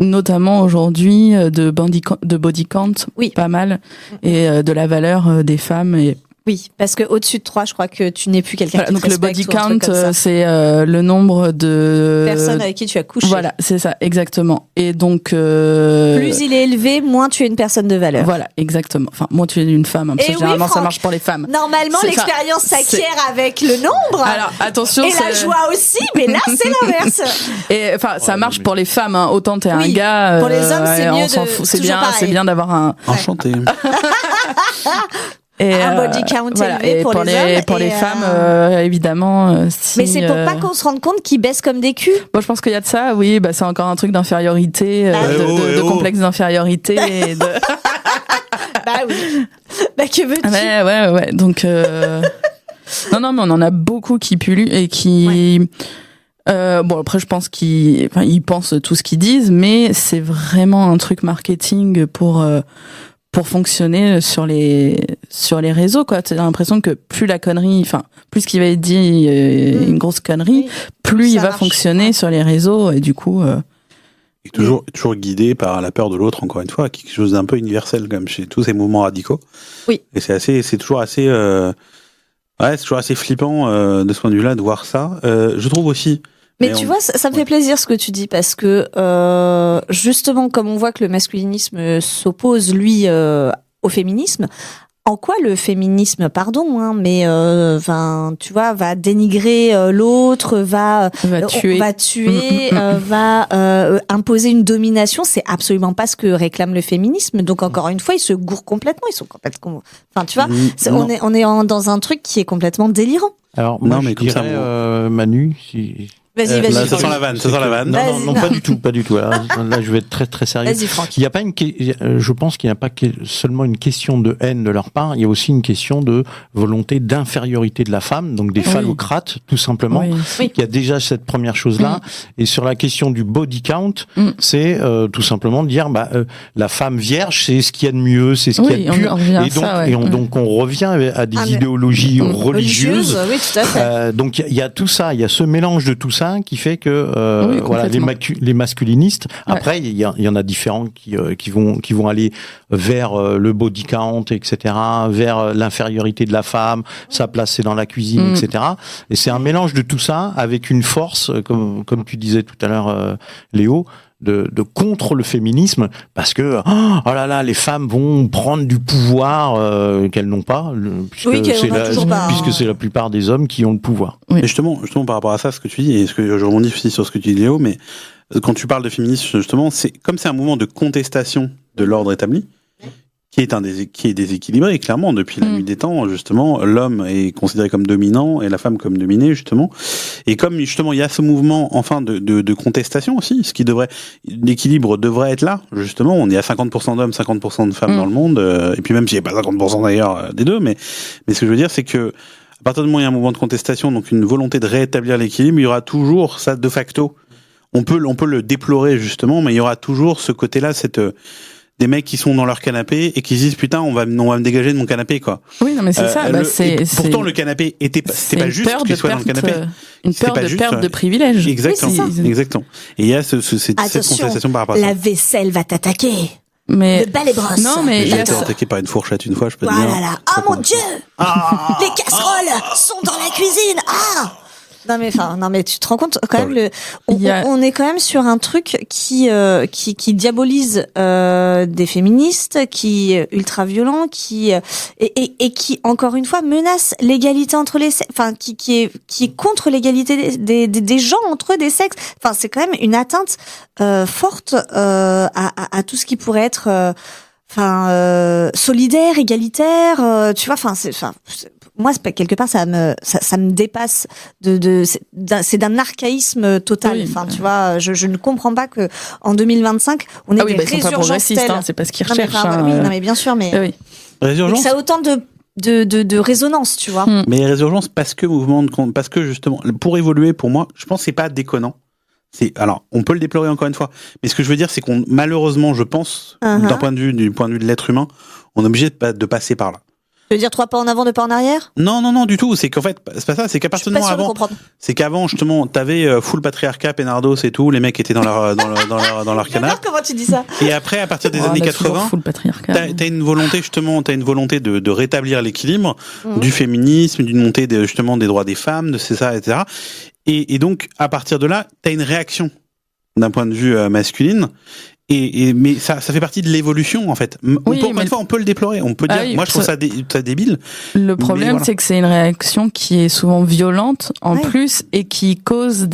notamment aujourd'hui de body count, pas mal, et de la valeur des femmes. Et oui, parce que au-dessus de 3, je crois que tu n'es plus quelqu'un qui te respecte. Donc le body count, c'est le nombre de personnes avec qui tu as couché. Voilà, c'est ça, exactement. Et donc plus il est élevé, moins tu es une personne de valeur. Voilà, exactement. Enfin, moins tu es une femme. Parce que généralement, ça marche pour les femmes. Normalement, l'expérience s'acquiert avec le nombre. Alors attention, et la joie aussi, mais là c'est l'inverse. Et enfin, ça marche pour les femmes. Hein. Autant t'es un gars. Pour les hommes, c'est mieux. C'est bien d'avoir un. Enchanté. Et un body count élevé pour les hommes. Pour les femmes, évidemment. Mais c'est pour pas qu'on se rende compte qu'ils baissent comme des culs. Bon, je pense qu'il y a de ça, oui. C'est encore un truc d'infériorité, de complexe d'infériorité. Bah oui. Bah, que veux-tu? Ouais. Donc, non, mais on en a beaucoup qui pullulent et qui. Bon, après, je pense qu'ils pensent tout ce qu'ils disent, mais c'est vraiment un truc marketing pour fonctionner sur les réseaux, quoi. T'as l'impression que plus la connerie, plus ce qui va être dit une grosse connerie, plus il va fonctionner sur les réseaux, et du coup. Et toujours guidé par la peur de l'autre, encore une fois, quelque chose d'un peu universel, comme chez tous ces mouvements radicaux. Oui. Et c'est toujours assez flippant de ce point de vue-là de voir ça. Je trouve aussi. Mais tu vois, ça me fait plaisir ce que tu dis, parce que justement, comme on voit que le masculinisme s'oppose, lui, au féminisme, en quoi le féminisme, tu vois, va dénigrer l'autre, va tuer, va imposer une domination, c'est absolument pas ce que réclame le féminisme. Donc encore une fois, ils se gourrent complètement, ils sont complètement. Enfin, tu vois, on est dans un truc qui est complètement délirant. Alors moi, je dirais, Manu, si. Vas-y. Ça sent la vanne. Non, pas du tout. Là, je vais être très très sérieux. Vas-y, Franck. Il y a pas je pense qu'il n'y a pas seulement une question de haine de leur part. Il y a aussi une question de volonté d'infériorité de la femme, donc des phallocrates, tout simplement. Oui. Il y a déjà cette première chose-là. Et sur la question du body count, c'est tout simplement de dire, la femme vierge, c'est ce qu'il y a de mieux, c'est ce qu'il y a de pur. Donc on revient à des idéologies religieuses. Oui, tout à fait. Donc il y a tout ça, il y a ce mélange de tout ça qui fait que les masculinistes. Après, il y en a différents qui vont aller vers le body count, etc., vers l'infériorité de la femme, sa place c'est dans la cuisine, etc. Et c'est un mélange de tout ça avec une force, comme tu disais tout à l'heure, Léo, de contre le féminisme, parce que oh là là, les femmes vont prendre du pouvoir qu'elles n'ont pas, puisque c'est la plupart des hommes qui ont le pouvoir. Oui. Et justement par rapport à ça, ce que tu dis, et ce que je rebondis aussi sur ce que tu dis, Léo, mais quand tu parles de féminisme, justement, c'est un mouvement de contestation de l'ordre établi, qui est déséquilibré, clairement, depuis la nuit des temps, justement. L'homme est considéré comme dominant et la femme comme dominée, justement. Et comme, justement, il y a ce mouvement, enfin, de contestation aussi, l'équilibre devrait être là, justement. On est à 50% d'hommes, 50% de femmes dans le monde, et puis même s'il n'y a pas 50% d'ailleurs des deux, mais ce que je veux dire, c'est que, à partir du moment où il y a un mouvement de contestation, donc une volonté de rétablir l'équilibre, il y aura toujours ça, de facto. On peut le déplorer, justement, mais il y aura toujours ce côté-là, des mecs qui sont dans leur canapé et qui se disent putain on va me dégager de mon canapé, quoi. Oui, non mais c'est ça. Pourtant le canapé c'était pas juste qu'il soit dans le canapé. Une peur de perte de privilèges. Exactement. Exactement. Et il y a cette contestation par rapport à ça. La vaisselle va t'attaquer. Mais le balai brosse. Non mais j'ai été attaqué par une fourchette une fois, je peux te dire. Voilà. Oh mon Dieu. Les casseroles sont dans la cuisine. Non mais tu te rends compte quand même on est quand même sur un truc qui diabolise des féministes, qui est ultra violent, qui encore une fois menace l'égalité entre les sexes, enfin qui est contre l'égalité des gens entre eux, des sexes. Enfin c'est quand même une atteinte forte à tout ce qui pourrait être solidaire, égalitaire, tu vois, moi, quelque part, ça me dépasse c'est d'un archaïsme total. Oui, tu vois, je ne comprends pas que en 2025, on ait des résurgences telles. C'est pas ce qu'ils recherchent. Non, mais bien sûr, mais résurgence. Ça a autant de résonance, tu vois. Mais les résurgences, parce que justement, pour évoluer, pour moi, je pense que c'est pas déconnant. Alors, on peut le déplorer encore une fois, mais ce que je veux dire, c'est qu'on, malheureusement, je pense, du point de vue de l'être humain, on est obligé de passer par là. Tu veux dire 3 pas en avant, 2 pas en arrière? Non, du tout. C'est qu'en fait, c'est pas ça. C'est qu'à partir de avant, c'est qu'avant, justement, t'avais full patriarcat, Pénardos et tout. Les mecs étaient dans leur canapé. Comment tu dis ça? Et après, à partir des années 80, t'as une volonté de rétablir l'équilibre du féminisme, d'une montée justement des droits des femmes, de ça, etc. Et donc, à partir de là, t'as une réaction d'un point de vue masculine. Mais ça fait partie de l'évolution, en fait. Encore une fois, on peut le déplorer. On peut dire, moi, je trouve ça débile. Le problème, c'est que c'est une réaction qui est souvent violente, en plus, et qui cause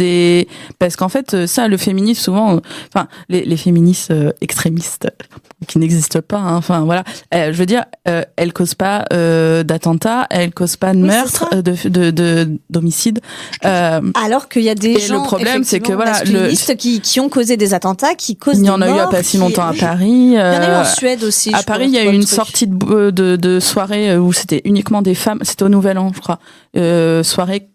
parce qu'en fait, ça, le féminisme, souvent, les féministes extrémistes, qui n'existent pas, enfin, voilà. Je veux dire, elles causent pas d'attentats, elles causent pas de meurtres, d'homicides. Alors qu'il y a des gens, le problème, c'est que, voilà, masculinistes qui ont causé des attentats, qui causent des morts. a pas si longtemps à Paris. Il y en a eu en Suède aussi. À Paris, il y a eu une sortie de soirée où c'était uniquement des femmes. C'était au Nouvel An, je crois. Soirée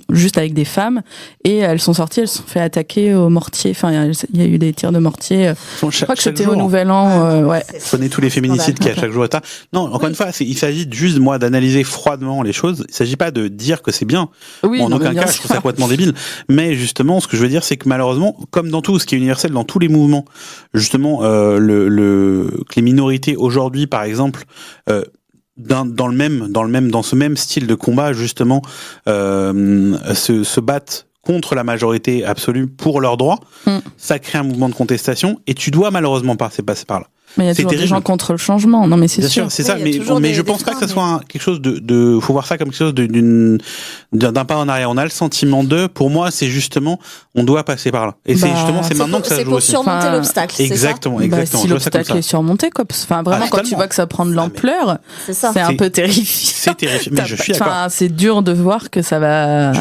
juste avec des femmes, et elles sont sorties, elles se sont fait attaquer au mortier. Enfin, il y a eu des tirs de mortier. Je crois que c'était au Nouvel An. Ouais. Je connais tous les féminicides qu'il y a chaque jour. Non, encore une fois, il s'agit juste d'analyser froidement les choses. Il s'agit pas de dire que c'est bien. Oui, en aucun cas, je trouve ça complètement débile. Mais justement, ce que je veux dire, c'est que malheureusement, comme dans tout, ce qui est universel dans tous les mouvements, justement, que les minorités aujourd'hui, par exemple, dans ce même style de combat, justement, se battent contre la majorité absolue pour leurs droits, ça crée un mouvement de contestation, et tu dois malheureusement passer par là. Mais il y a toujours des gens contre le changement. Non, mais c'est sûr. C'est ça. Mais je pense pas que ça soit quelque chose faut voir ça comme quelque chose d'un pas en arrière. On a le sentiment pour moi, c'est justement, on doit passer par là. Et c'est maintenant que ça se joue aussi. C'est pour surmonter l'obstacle. Exactement. Si l'obstacle est surmonté, quoi. Enfin, vraiment, quand tu vois que ça prend de l'ampleur, c'est un peu terrifiant. C'est terrifiant. Mais je suis d'accord. Enfin, c'est dur de voir que ça va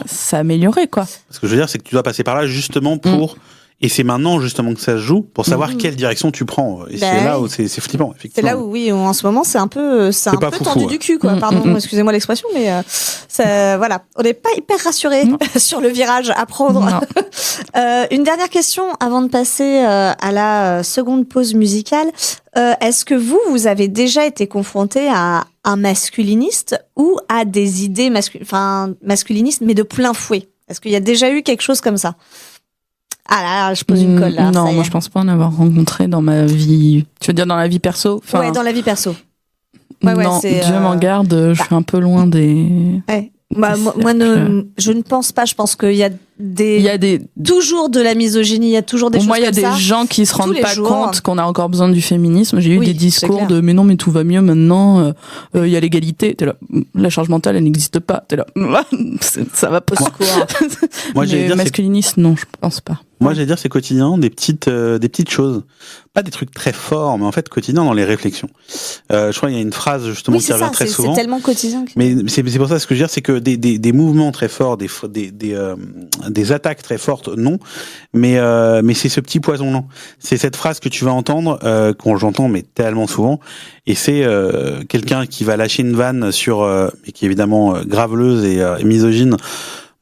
s'améliorer, quoi. Ce que je veux dire, c'est que tu dois passer par là justement pour. Et c'est maintenant justement que ça se joue pour savoir quelle direction tu prends. Et c'est là où c'est flippant, effectivement. C'est là où en ce moment c'est un peu tendu du cul, quoi. Pardon, excusez-moi l'expression, mais voilà, on n'est pas hyper rassuré sur le virage à prendre. Une dernière question avant de passer à la seconde pause musicale. Est-ce que vous avez déjà été confronté à un masculiniste ou à des idées masculinistes, mais de plein fouet? Est-ce qu'il y a déjà eu quelque chose comme ça? Ah là, je pose une colle là. Non, moi je pense pas en avoir rencontré dans ma vie. Tu veux dire dans la vie perso? Ouais, dans la vie perso. Non, Dieu m'en garde, je suis un peu loin des. Ouais. Je ne pense pas. Je pense qu'il y a toujours de la misogynie, il y a toujours des choses comme ça. Moi, il y a des gens qui se rendent pas compte qu'on a encore besoin du féminisme. J'ai eu des discours mais non, mais tout va mieux maintenant. Il y a l'égalité. T'es là, la charge mentale, elle n'existe pas. T'es là, ça va pas. Moi, mais masculiniste, non, je pense pas. Moi, j'allais dire, c'est quotidien, des petites choses. Pas des trucs très forts, mais en fait, quotidien dans les réflexions. Je crois qu'il y a une phrase, justement, qui revient très souvent. C'est tellement quotidien. Mais c'est pour ça, ce que je veux dire, c'est que des mouvements très forts, des attaques très fortes, non. Mais c'est ce petit poison lent. C'est cette phrase que tu vas entendre, qu'on j'entends, mais tellement souvent. Et c'est, quelqu'un qui va lâcher une vanne mais qui est évidemment graveleuse et misogyne.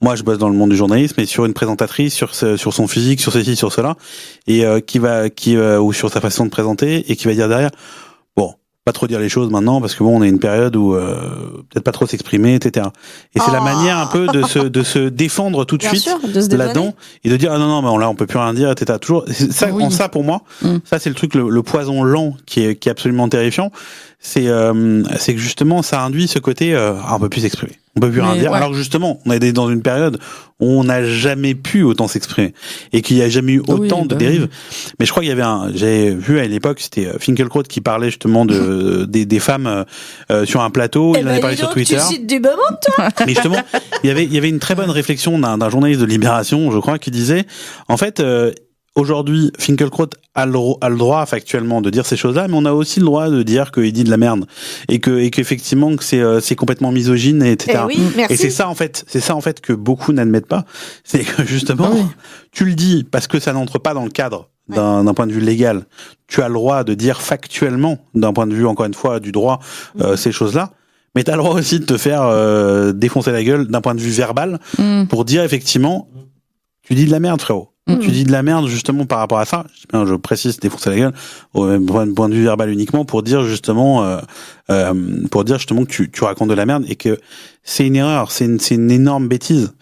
Moi, je bosse dans le monde du journalisme, et sur une présentatrice, sur son physique, sur ceci, sur cela, et ou sur sa façon de présenter, et qui va dire derrière, bon, pas trop dire les choses maintenant, parce que bon, on est une période où peut-être pas trop s'exprimer, etc. Et c'est la manière un peu de se défendre tout de suite là-dedans, et de dire ah non, mais là on peut plus rien dire, etc. Toujours ça, ça pour moi, ça c'est le truc, le poison lent qui est absolument terrifiant. C'est que justement ça induit ce côté on peut plus s'exprimer, on peut plus rien dire, alors que justement on est dans une période où on n'a jamais pu autant s'exprimer et qu'il n'y a jamais eu autant de dérives. Mais je crois qu'il y avait j'avais vu à l'époque, c'était Finkielkraut qui parlait justement des femmes sur un plateau, il en avait parlé sur Twitter. Tu cites du bon monde, toi. Mais justement, il y avait une très bonne réflexion d'un journaliste de Libération, je crois, qui disait en fait aujourd'hui, Finkielkraut a le droit factuellement de dire ces choses-là, mais on a aussi le droit de dire qu'il dit de la merde et qu'effectivement que c'est complètement misogyne, etc. Et c'est ça en fait que beaucoup n'admettent pas, c'est que justement tu le dis parce que ça n'entre pas dans le cadre d'un point de vue légal. Tu as le droit de dire factuellement, d'un point de vue encore une fois du droit, ces choses-là. Mais t'as le droit aussi de te faire défoncer la gueule d'un point de vue verbal pour dire effectivement, tu dis de la merde, frérot. Tu dis de la merde justement par rapport à ça. Je précise, défoncer la gueule au point de vue verbal uniquement pour dire justement que tu racontes de la merde et que c'est une erreur, c'est une énorme bêtise.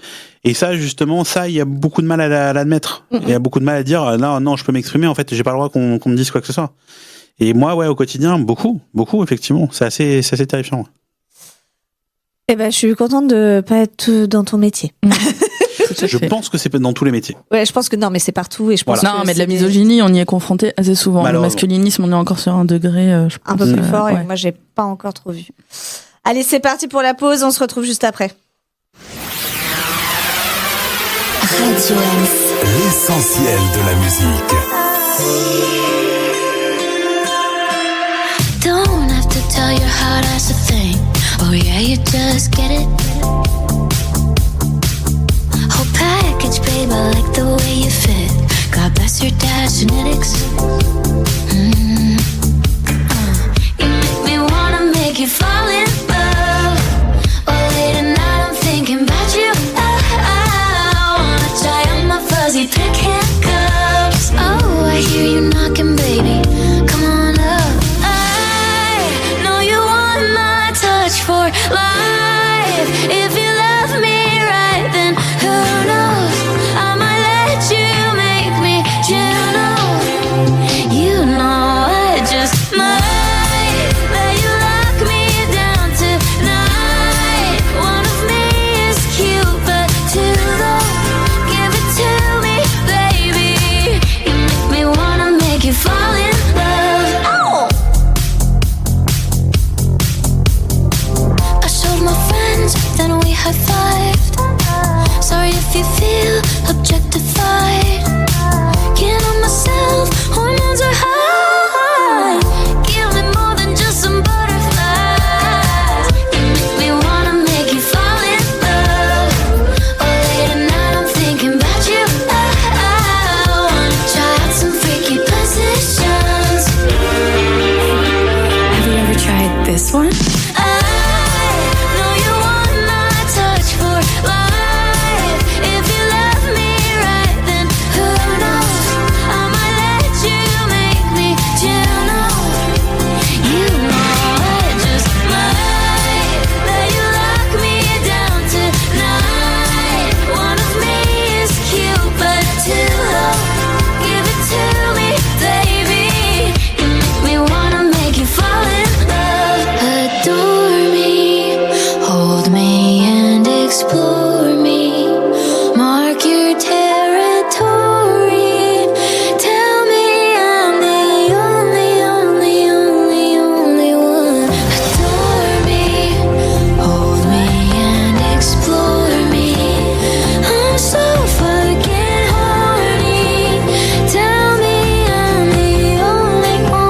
Et ça justement, il y a beaucoup de mal à l'admettre. Il y a beaucoup de mal à dire non, je peux m'exprimer. En fait, j'ai pas le droit qu'on me dise quoi que ce soit. Et moi, au quotidien, beaucoup, effectivement, c'est assez terrifiant. Eh ben, je suis contente de pas être dans ton métier. Je pense que c'est dans tous les métiers. Ouais, je pense que non, mais c'est partout, et je pense. Non, mais de la misogynie, on y est confronté assez souvent. Le masculinisme, on est encore sur un degré, je pense, un peu plus fort, et moi, j'ai pas encore trop vu. Allez, c'est parti pour la pause. On se retrouve juste après. Radio l'essentiel de la musique. Don't have to tell you how that's a thing. Oh yeah, you just get it. Whole package, babe, I like the way you fit. Got God bless your dad's genetics. You make me wanna make you fall in love. Oh, late at night I'm thinking about you. I wanna try on my fuzzy pink handcuffs. Oh, I hear you knocking, baby. Come on up. I know you want my touch for life. If you love me right, then who knows? I might let you make me Juno. You know I just might let you lock me down tonight. One of me is cute, but too low. Give it to me, baby. You make me wanna make you fall in love. Oh! I showed my friends, then we high-fived. Sorry if you feel objectified. Can't on myself, hormones are high. Give me more than just some butterflies. You make me wanna make you fall in love. Oh, late at night I'm thinking about you. I wanna try out some freaky positions. Have you ever tried this one? Explore me, mark your territory. Tell me I'm the only one. Adore me, hold me and explore me. I'm so fucking horny. Tell me I'm the only one.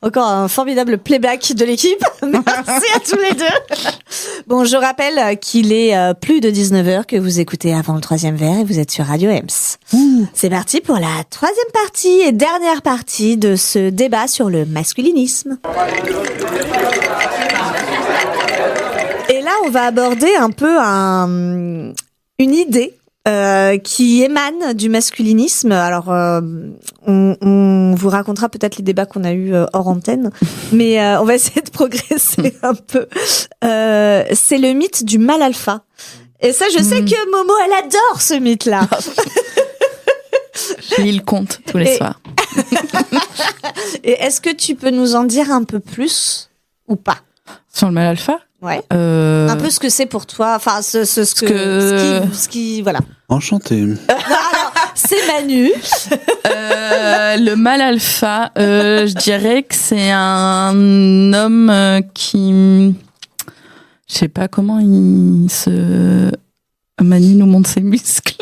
Encore un formidable playback de l'équipe. Merci à tous les deux. Bon, je rappelle qu'il est plus de 19h, que vous écoutez Avant le troisième verre et vous êtes sur Radio Ems. C'est parti pour la troisième partie et dernière partie de ce débat sur le masculinisme. Et là, on va aborder un peu une idée qui émane du masculinisme. Alors, on vous racontera peut-être les débats qu'on a eus hors antenne, mais on va essayer de progresser un peu. C'est le mythe du mâle alpha. Et ça, je sais que Momo, elle adore ce mythe-là. Je lis le conte tous les soirs. Et est-ce que tu peux nous en dire un peu plus ou pas? Sur le mâle alpha? Ouais. Un peu ce que c'est pour toi, enfin ce qui voilà. Enchanté. Alors, c'est Manu. Le mâle alpha, je dirais que c'est un homme qui, je sais pas comment il se. Manu nous montre ses muscles.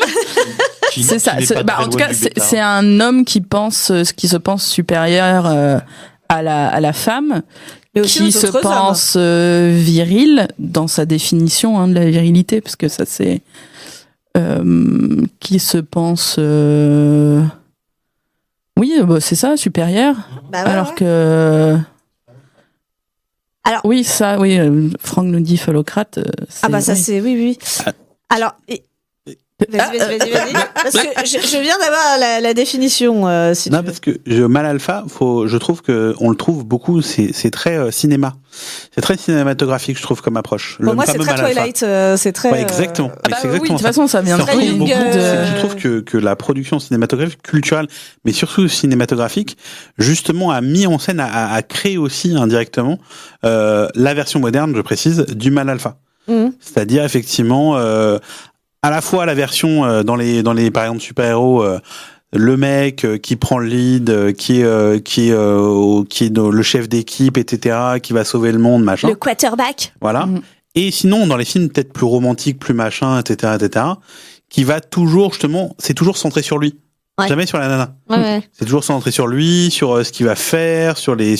C'est ça. En tout cas, c'est un homme qui qui se pense supérieur à la femme. Mais aussi qui se pense viril dans sa définition de la virilité, parce que ça c'est qui se pense oui c'est ça, supérieur, bah ouais, alors que oui ça oui Franck nous dit phallocrate, ah bah ça oui. C'est oui. Alors Vas-y. Parce que je viens d'avoir la définition. Parce que mal alpha, je trouve que on le trouve beaucoup. C'est très cinéma. C'est très cinématographique, je trouve, comme approche. Pour moi, c'est très Twilight. C'est très. Ouais, exactement. C'est exactement. Oui, de toute façon, ça vient très beaucoup. Je trouve que la production cinématographique, culturelle, mais surtout cinématographique, justement, a mis en scène, a créé aussi indirectement la version moderne, je précise, du mal alpha. C'est-à-dire effectivement. À la fois la version dans les par exemple super-héros, le mec qui prend le lead, qui est le chef d'équipe, etc., qui va sauver le monde, machin. Le quarterback. Voilà. Et sinon dans les films peut-être plus romantiques, plus machin, etc., qui va toujours justement, c'est toujours centré sur lui. Ouais. Jamais sur la nana. Ouais. C'est toujours centré sur lui, sur ce qu'il va faire, sur les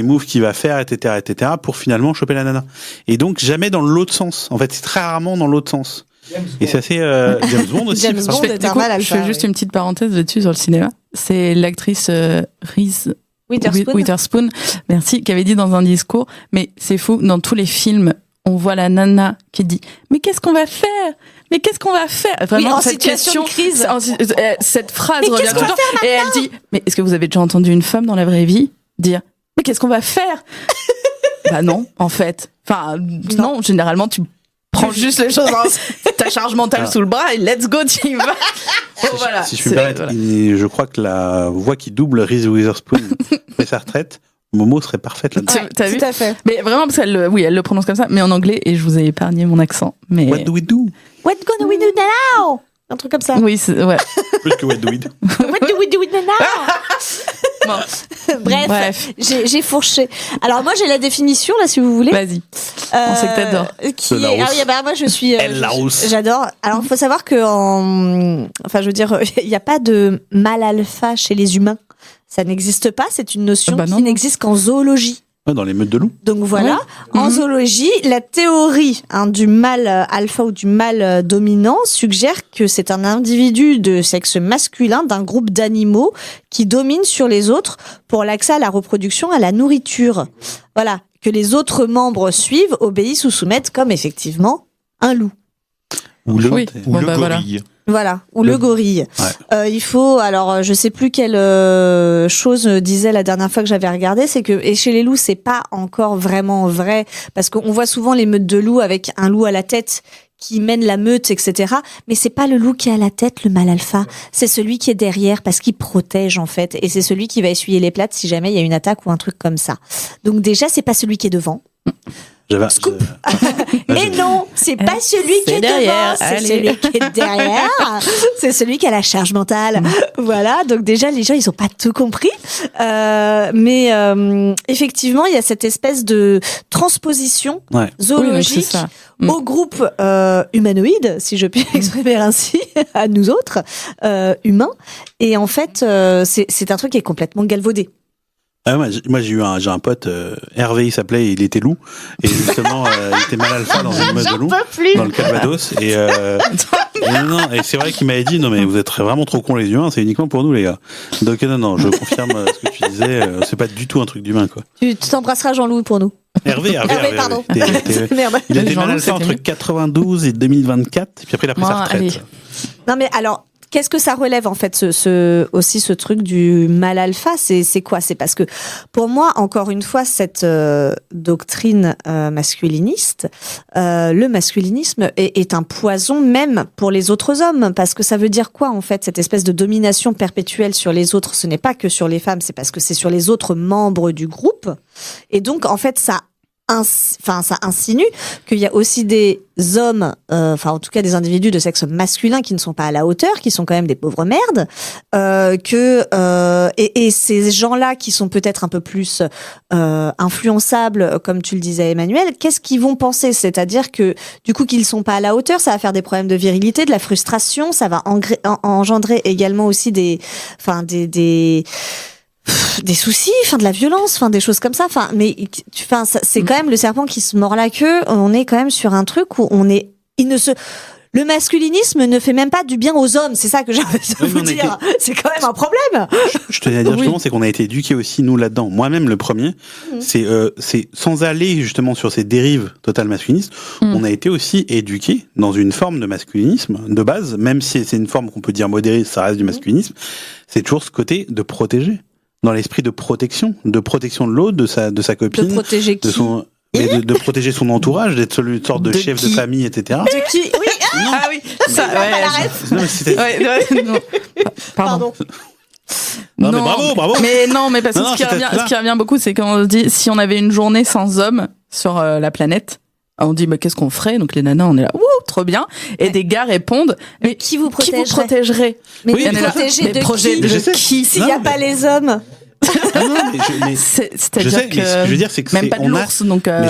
moves qu'il va faire, etc., pour finalement choper la nana. Et donc jamais dans l'autre sens. En fait, c'est très rarement dans l'autre sens. Et c'est assez James Bond aussi. James Bond est un mal alpha. Je fais juste une petite parenthèse là-dessus sur le cinéma. C'est l'actrice Reese Witherspoon, merci, qui avait dit dans un discours, mais c'est fou, dans tous les films, on voit la nana qui dit « Mais qu'est-ce qu'on va faire ? Mais qu'est-ce qu'on va faire ?» Vraiment, en cette situation question, de crise. cette phrase mais revient tout le temps. Et elle dit « Mais est-ce que vous avez déjà entendu une femme dans la vraie vie dire « Mais qu'est-ce qu'on va faire ?» Bah non, en fait. Enfin, non, généralement, tu prends juste les choses, ta charge mentale sous le bras et let's go, tu y vas. Bon, voilà. Si je puis me permettre, je crois que la voix qui double Reese Witherspoon fait sa retraite. Momo serait parfaite là-dessus. T'as vu ? Tout à fait. Mais vraiment, parce qu'elle le prononce comme ça, mais en anglais, et je vous ai épargné mon accent. Mais... What do we do ? What gonna we do now ? Un truc comme ça. Oui, ouais. Plus que what do we do ? What do we do now ? Bref. J'ai fourché. Alors moi j'ai la définition là si vous voulez. Vas-y. On sait que t'adores. Moi je suis. J'adore. Alors il faut savoir que je veux dire, il n'y a pas de mal alpha chez les humains. Ça n'existe pas. C'est une notion qui n'existe qu'en zoologie. Dans les meutes de loups. Donc voilà, en zoologie, la théorie du mâle alpha ou du mâle dominant suggère que c'est un individu de sexe masculin d'un groupe d'animaux qui domine sur les autres pour l'accès à la reproduction, à la nourriture. Voilà, que les autres membres suivent, obéissent ou soumettent comme effectivement un loup. Ou le gorille. Voilà, ou le gorille. Ouais. Il faut, alors je sais plus quelle chose disait la dernière fois que j'avais regardé, c'est que et chez les loups c'est pas encore vraiment vrai parce qu'on voit souvent les meutes de loups avec un loup à la tête qui mène la meute, etc. Mais c'est pas le loup qui est à la tête, le mâle alpha. C'est celui qui est derrière parce qu'il protège en fait, et c'est celui qui va essuyer les plates si jamais il y a une attaque ou un truc comme ça. Donc déjà c'est pas celui qui est devant. Scoop. Et non, c'est pas celui qui est derrière, c'est celui qui est derrière. C'est celui qui a la charge mentale. Voilà, donc déjà les gens ils ont pas tout compris, mais effectivement il y a cette espèce de transposition zoologique au groupe humanoïde, si je puis exprimer ainsi, à nous autres humains. Et en fait, c'est un truc qui est complètement galvaudé. Moi j'ai un pote, Hervé il s'appelait, il était loup, et justement il était mal alpha dans une meute de loup dans le Calvados, et c'est vrai qu'il m'avait dit non mais vous êtes vraiment trop cons les humains, c'est uniquement pour nous les gars. Donc non, je confirme ce que tu disais, c'est pas du tout un truc d'humain quoi. Tu t'embrasseras Jean-Loup pour nous. Hervé, pardon. Il a été mal alpha entre 92 et 2024, et puis après il a pris sa retraite. Allez. Non mais alors qu'est-ce que ça relève en fait ce truc du mâle alpha, c'est quoi? C'est parce que pour moi encore une fois cette doctrine masculiniste, le masculinisme est un poison même pour les autres hommes, parce que ça veut dire quoi en fait cette espèce de domination perpétuelle sur les autres? Ce n'est pas que sur les femmes, c'est parce que c'est sur les autres membres du groupe, et donc en fait ça insinue qu'il y a aussi des hommes, en tout cas des individus de sexe masculin qui ne sont pas à la hauteur, qui sont quand même des pauvres merdes, et ces gens-là qui sont peut-être un peu plus influençables, comme tu le disais Emmanuel, qu'est-ce qu'ils vont penser? C'est-à-dire que du coup qu'ils sont pas à la hauteur, ça va faire des problèmes de virilité, de la frustration, ça va engendrer également aussi des soucis, de la violence, des choses comme ça. C'est quand même le serpent qui se mord la queue. On est quand même sur un truc où Le masculinisme ne fait même pas du bien aux hommes, c'est ça que j'ai envie de vous dire. C'est quand même un problème. Je tenais à dire justement, c'est qu'on a été éduqués aussi, nous, là-dedans. Moi-même, le premier, c'est sans aller justement sur ces dérives totales masculinistes, on a été aussi éduqués dans une forme de masculinisme de base, même si c'est une forme qu'on peut dire modérée, ça reste du masculinisme, c'est toujours ce côté de protéger. Dans l'esprit de protection de l'autre, de sa copine. De protéger qui? De protéger son entourage, d'être une sorte de chef de famille, etc. De qui? Oui. Ah oui, ça, non, Pardon. Non, mais bravo. Mais parce que ce qui revient beaucoup, c'est quand on se dit, si on avait une journée sans hommes sur la planète, on dit, qu'est-ce qu'on ferait? Donc les nanas, on est là, trop bien. Et des gars répondent, mais qui vous protégerait? Mais protéger de qui? S'il n'y a pas les hommes? C'est-à-dire que ce que je veux dire, c'est que même pas de l'ours, donc. Mais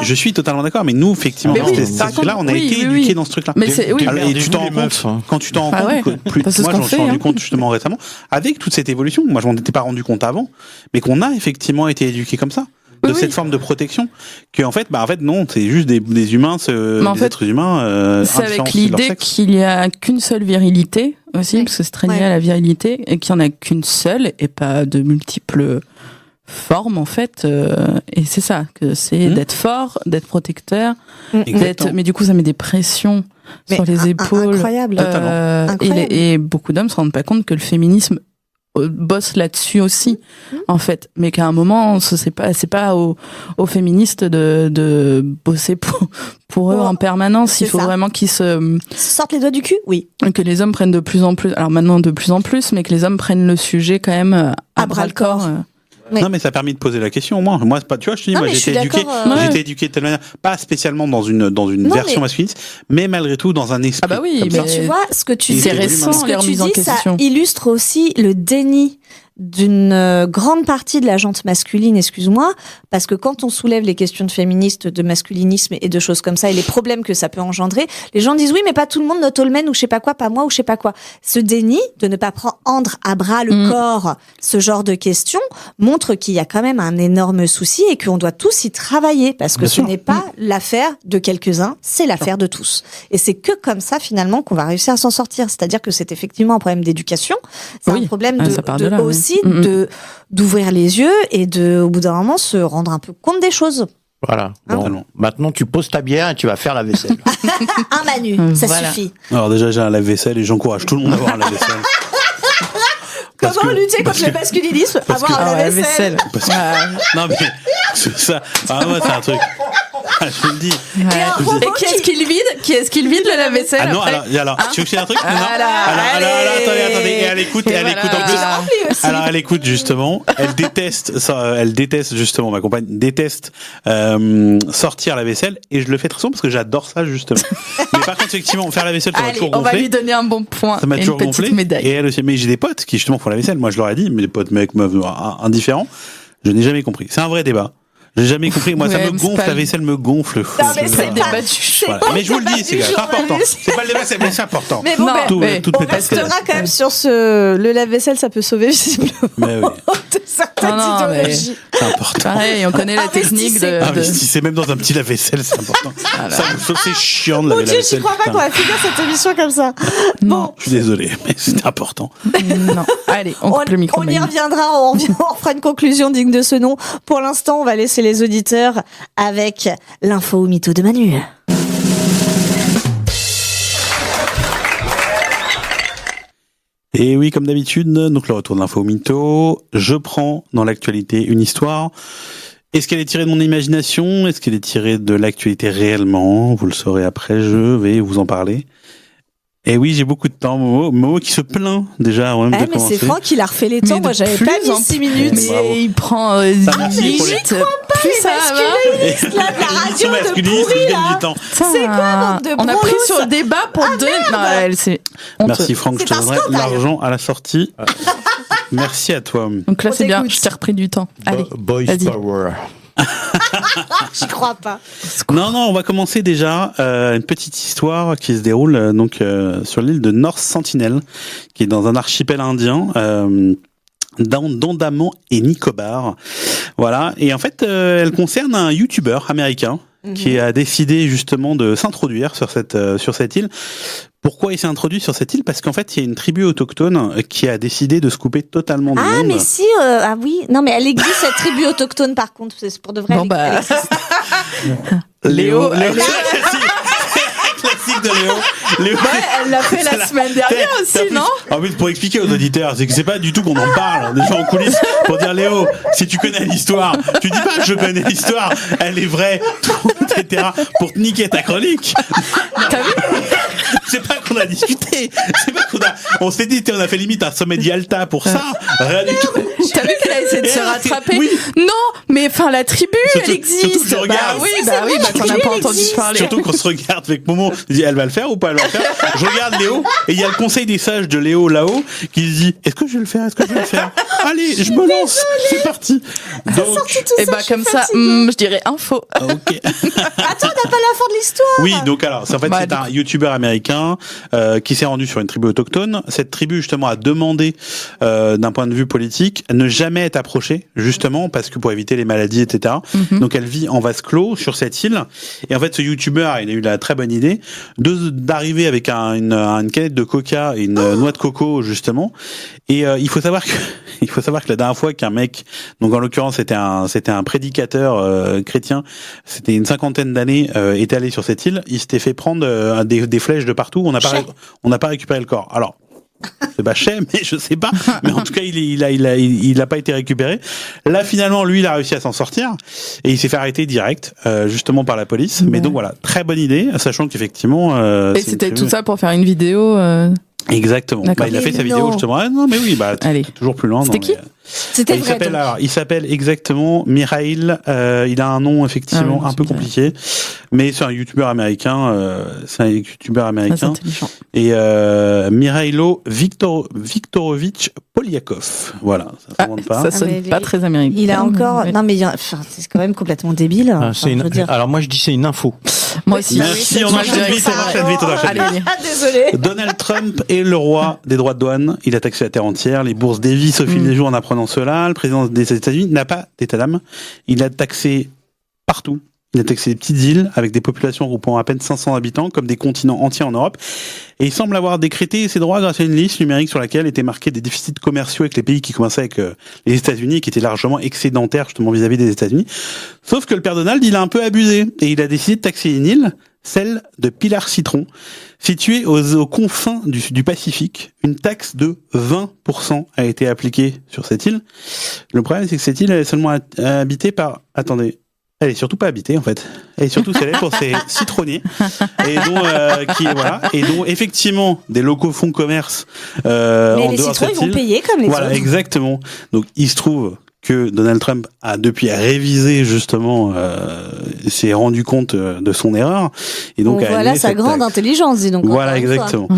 je suis totalement d'accord. Mais nous, effectivement, là, on a été éduqués dans ce truc-là. Mais et tu t'en rends compte quand tu t'en rends compte. Moi, j'en suis rendu compte justement récemment avec toute cette évolution. Moi, je m'en étais pas rendu compte avant, mais qu'on a effectivement été éduqués comme ça. De cette forme de protection, que en fait non, c'est juste des humains, des êtres humains. C'est avec l'idée qu'il y a qu'une seule virilité aussi, parce que c'est très lié à la virilité, et qu'il y en a qu'une seule et pas de multiples formes en fait. Et c'est ça, que c'est d'être fort, d'être protecteur, mais du coup ça met des pressions sur les épaules. Incroyable. Et beaucoup d'hommes se rendent pas compte que le féminisme bosse là-dessus aussi, en fait, mais qu'à un moment, c'est pas aux féministes de bosser pour eux en permanence. Il faut vraiment qu'ils sortent les doigts du cul, oui. Que les hommes prennent de plus en plus, alors maintenant de plus en plus, mais que les hommes prennent le sujet quand même à bras le corps. Non, mais ça a permis de poser la question, au moins. Moi, c'est pas, tu vois, je te dis, moi, j'étais éduqué de telle manière, pas spécialement dans une version masculiniste, mais malgré tout dans un esprit. Ah bah oui, mais tu vois, ce que tu dis, ça question. illustre aussi le déni d'une grande partie de la gente masculine, excuse-moi, parce que quand on soulève les questions de féministes, de masculinisme et de choses comme ça, et les problèmes que ça peut engendrer, les gens disent oui, mais pas tout le monde note Holmen ou je sais pas quoi, pas moi ou je sais pas quoi. Ce déni de ne pas prendre à bras le corps ce genre de questions montre qu'il y a quand même un énorme souci et qu'on doit tous y travailler, parce que ce n'est pas l'affaire de quelques-uns, c'est l'affaire de tous. Et c'est que comme ça, finalement, qu'on va réussir à s'en sortir. C'est-à-dire que c'est effectivement un problème d'éducation, c'est un problème d'ouvrir les yeux et au bout d'un moment, se rendre un peu compte des choses. Voilà. Bon, maintenant, tu poses ta bière et tu vas faire la vaisselle. Un Manu, ça suffit. Alors déjà, j'ai un lave-vaisselle et j'encourage tout le monde à avoir un lave-vaisselle. Comment lutter contre le masculinisme? Avoir un lave-vaisselle. Non mais c'est ça. Moi, c'est un truc. Je le dis. Et qui est-ce qu'il vide le lave-vaisselle? Ah non, alors, tu veux que je dise un truc? Alors, attendez, et elle écoute en plus. Alors, elle écoute justement, elle déteste justement, ma compagne déteste sortir la vaisselle, et je le fais très souvent parce que j'adore ça justement. Mais par contre, effectivement, faire la vaisselle, ça m'a toujours gonflé. On va lui donner un bon point. Ça m'a toujours gonflé. Médaille. Et elle aussi, mais j'ai des potes qui justement font la vaisselle. Moi, je leur ai dit, mais des potes mecs, meufs, indifférents. Je n'ai jamais compris. C'est un vrai débat. J'ai jamais compris. Moi, ça me gonfle. La vaisselle me gonfle. Non, mais c'est le débat Mais je vous le dis, c'est important. C'est pas le débat, mais c'est important. Mais bon, on restera quand même sur le lave-vaisselle, ça peut sauver visiblement. Mais oui. Certaines idéologies. C'est important. Pareil, on connaît la technique de. Si c'est même dans un petit lave-vaisselle, c'est important. Ça me sauve, c'est chiant de laver la vaisselle. Je crois pas qu'on va finir cette émission comme ça. Bon. Je suis désolé, mais c'est important. Non. Allez, on coupe le micro. On y reviendra, on fera une conclusion digne de ce nom. Pour l'instant, on va laisser les auditeurs avec l'info ou mytho de Manu. Et oui, comme d'habitude, donc le retour de l'info mytho. Je prends dans l'actualité une histoire. Est-ce qu'elle est tirée de mon imagination? Est-ce qu'elle est tirée de l'actualité réellement? Vous le saurez après, je vais vous en parler. Et oui, j'ai beaucoup de temps. Momo qui se plaint déjà avant même de commencer. Mais c'est Franck qui l'a refait les temps. Moi, j'avais pas mis 6 minutes. Mais il prend 10 minutes. Plus ça masculinistes, là, de la radio de pourri, là. C'est quoi, bande de on a pris sur le débat pour deux. Non, c'est merci Franck, je te donnerai l'argent à la sortie. Merci à toi. Donc là, c'est bien, je t'ai repris du temps. Allez, Boys Power. J'y crois pas. Non, on va commencer déjà une petite histoire qui se déroule donc sur l'île de North Sentinel, qui est dans un archipel indien, d'Andaman et Nicobar. Voilà, et en fait, elle concerne un YouTuber américain qui a décidé justement de s'introduire sur cette île. Pourquoi il s'est introduit sur cette île? Parce qu'en fait, il y a une tribu autochtone qui a décidé de se couper totalement du monde. Ah, mais si, ah oui. Non, mais elle existe, cette tribu autochtone, par contre. C'est pour de vrai. Bon, elle existe. Léo. Classique de Léo. Elle l'a fait la semaine dernière aussi, non? En plus, pour expliquer aux auditeurs, c'est que c'est pas du tout qu'on en parle, déjà en coulisses, pour dire Léo, si tu connais l'histoire, tu dis pas je connais l'histoire, elle est vraie, etc. pour te niquer ta chronique. T'as vu? C'est pas qu'on a discuté, c'est pas qu'on a, on s'est dit, on a fait limite un sommet de Yalta pour ça, rien du tout. T'as vu qu'elle a essayé de se rattraper? Oui. Non, mais enfin la tribu, elle existe. Surtout que je regarde. T'en as pas entendu parler. Surtout qu'on se regarde avec Momo, je dis, elle va le faire ou pas elle va le faire. Je regarde Léo et il y a le conseil des sages de Léo là-haut qui se dit, est-ce que je vais le faire, allez, je me lance, c'est parti. Donc, et bah comme ça, je dirais info. Ok. Attends, on n'a pas la fin de l'histoire. Oui, donc alors, c'est un YouTuber américain qui s'est rendu sur une tribu autochtone. Cette tribu justement a demandé, d'un point de vue politique, ne jamais être approchée, justement parce que pour éviter les maladies, etc. Donc elle vit en vase clos sur cette île. Et en fait, ce YouTuber, il a eu la très bonne idée d'arriver avec une canette de coca et une noix de coco justement. Et il faut savoir que la dernière fois qu'un mec, donc en l'occurrence c'était un prédicateur chrétien, c'était une 50aine d'années, était allé sur cette île, il s'était fait prendre des flèches de partout. On n'a pas récupéré le corps. Alors c'est Bachet, mais je sais pas. Mais en tout cas, il a pas été récupéré. Là, finalement, lui, il a réussi à s'en sortir et il s'est fait arrêter direct, justement par la police. Mais donc voilà, très bonne idée, sachant qu'effectivement. Et c'était tout ça pour faire une vidéo. Exactement. Il a fait sa vidéo justement. Ah, non, mais oui, toujours plus loin. C'était qui? C'était vrai. Il s'appelle exactement Mikhail. Il a un nom effectivement un peu compliqué, mais c'est un YouTuber américain. Très intelligent. Et Mikhailo Viktorovich Polyakov. Voilà, ça ne pas. Ça sonne pas très américain. Il a encore. Non, mais c'est quand même complètement débile. Alors moi je dis c'est une info. Moi aussi. Merci. On enchaîne vite. Désolé. Donald Trump est le roi des droits de douane. Il a taxé la terre entière, les bourses dévissent au fil des jours en apprenant cela. Le président des États-Unis n'a pas d'état d'âme. Il a taxé partout. Il a taxé les petites îles avec des populations regroupant à peine 500 habitants comme des continents entiers en Europe. Et il semble avoir décrété ses droits grâce à une liste numérique sur laquelle étaient marqués des déficits commerciaux avec les pays qui commençaient avec les États-Unis et qui étaient largement excédentaires justement vis-à-vis des États-Unis. Sauf que le père Donald, il a un peu abusé et il a décidé de taxer une île, celle de Pilar Citron, située aux confins du Pacifique. Une taxe de 20% a été appliquée sur cette île. Le problème, c'est que cette île, elle est seulement habitée par... Attendez. Elle est surtout pas habitée en fait. Elle est surtout célèbre pour ses citronniers et dont effectivement des locaux fonds commerce. Mais les citrons ils vont payer comme les autres. Voilà, exactement. Donc il se trouve que Donald Trump a depuis révisé justement, s'est rendu compte de son erreur et donc voilà sa grande intelligence, dis donc. Voilà, exactement.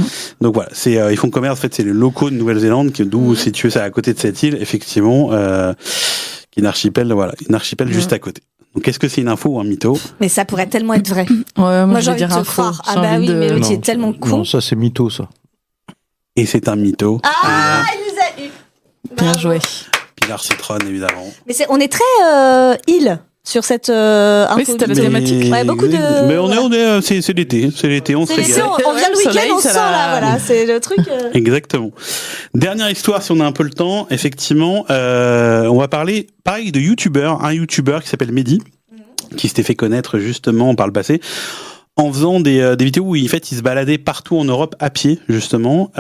Donc voilà, c'est ils font commerce en fait, c'est les locaux de Nouvelle-Zélande d'où situé ça à côté de cette île, effectivement, qui est une archipel, juste à côté. Donc, est-ce que c'est une info ou un mytho? Mais ça pourrait tellement être vrai. Ouais, moi j'ai envie de te croire. Ah bah oui, mais l'autre est tellement con. Non, ça c'est mytho, ça. Et c'est un mytho. Ah, il nous a eu. Bien joué. Pilar Citron, évidemment. Mais on est très île sur cette info. Oui, c'était la thématique. Ouais, beaucoup de. Mais on est c'est l'été, on se régale. On vient le week-end, on sent là, voilà, c'est le truc. Exactement. Dernière histoire, si on a un peu le temps, effectivement, on va parler, pareil, de un YouTuber qui s'appelle Mehdi, qui s'était fait connaître justement par le passé, en faisant des vidéos où en fait il se baladait partout en Europe à pied justement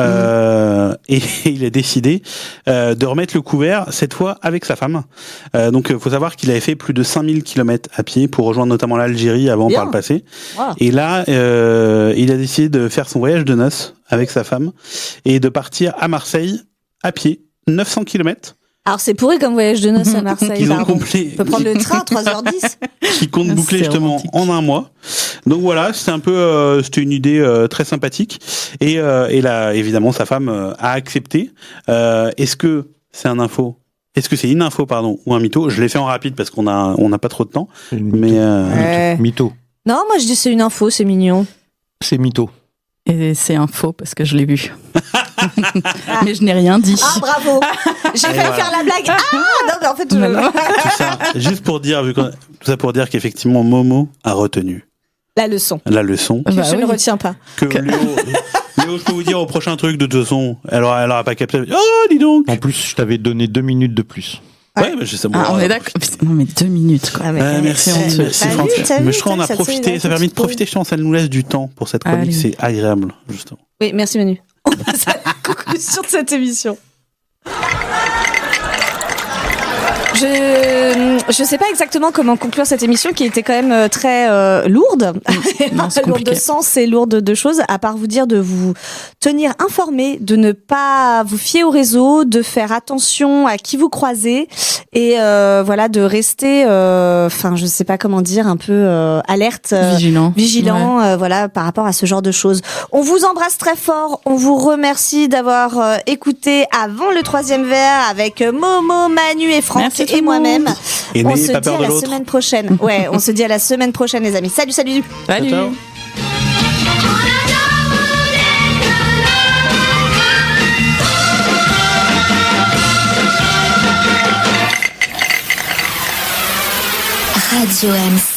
et il a décidé de remettre le couvert cette fois avec sa femme. Donc faut savoir qu'il avait fait plus de 5000 km à pied pour rejoindre notamment l'Algérie avant par le passé. Wow. Et là il a décidé de faire son voyage de noces avec sa femme et de partir à Marseille à pied 900 km. Alors c'est pourri comme voyage de noces à Marseille. On peut prendre le train 3h10. Qui compte boucler justement en un mois. Donc voilà, c'était une idée très sympathique et là évidemment sa femme a accepté. Est-ce que c'est une info ou un mytho? Je l'ai fait en rapide parce qu'on n'a pas trop de temps. Mais mytho. Non, moi je dis c'est une info, c'est mignon. C'est mytho. Et c'est un faux parce que je l'ai vu. Mais je n'ai rien dit. Ah, bravo. J'ai failli faire la blague. Ah, non, mais en fait, Tout ça, juste pour dire, tout ça pour dire qu'effectivement, Momo a retenu. La leçon. Je ne retiens pas. Que Léo, je peux vous dire au prochain truc, de toute façon, elle aura pas capté. Oh, dis donc. En plus, je t'avais donné 2 minutes de plus. Ouais, mais je sais pas. On est d'accord. Non, mais 2 minutes, quoi. Merci, Franck. Mais je crois qu'on a profité, ça a permis de profiter, je pense, ça nous laisse du temps pour cette chronique, c'est agréable, justement. Oui, merci Manu. On passe à la conclusion de cette émission. Je sais pas exactement comment conclure cette émission qui était quand même très lourde, lourde de sens et lourde de choses, à part vous dire de vous tenir informé, de ne pas vous fier au réseau, de faire attention à qui vous croisez et voilà, de rester je sais pas comment dire, un peu alerte, vigilant ouais. Voilà, par rapport à ce genre de choses. On vous embrasse très fort, on vous remercie d'avoir écouté avant le 3e verre avec Momo, Manu et Franck. Merci et moi-même. Et on se dit à la semaine prochaine. Ouais, on se dit à la semaine prochaine, les amis. Salut. Salut. Ciao. Radio M.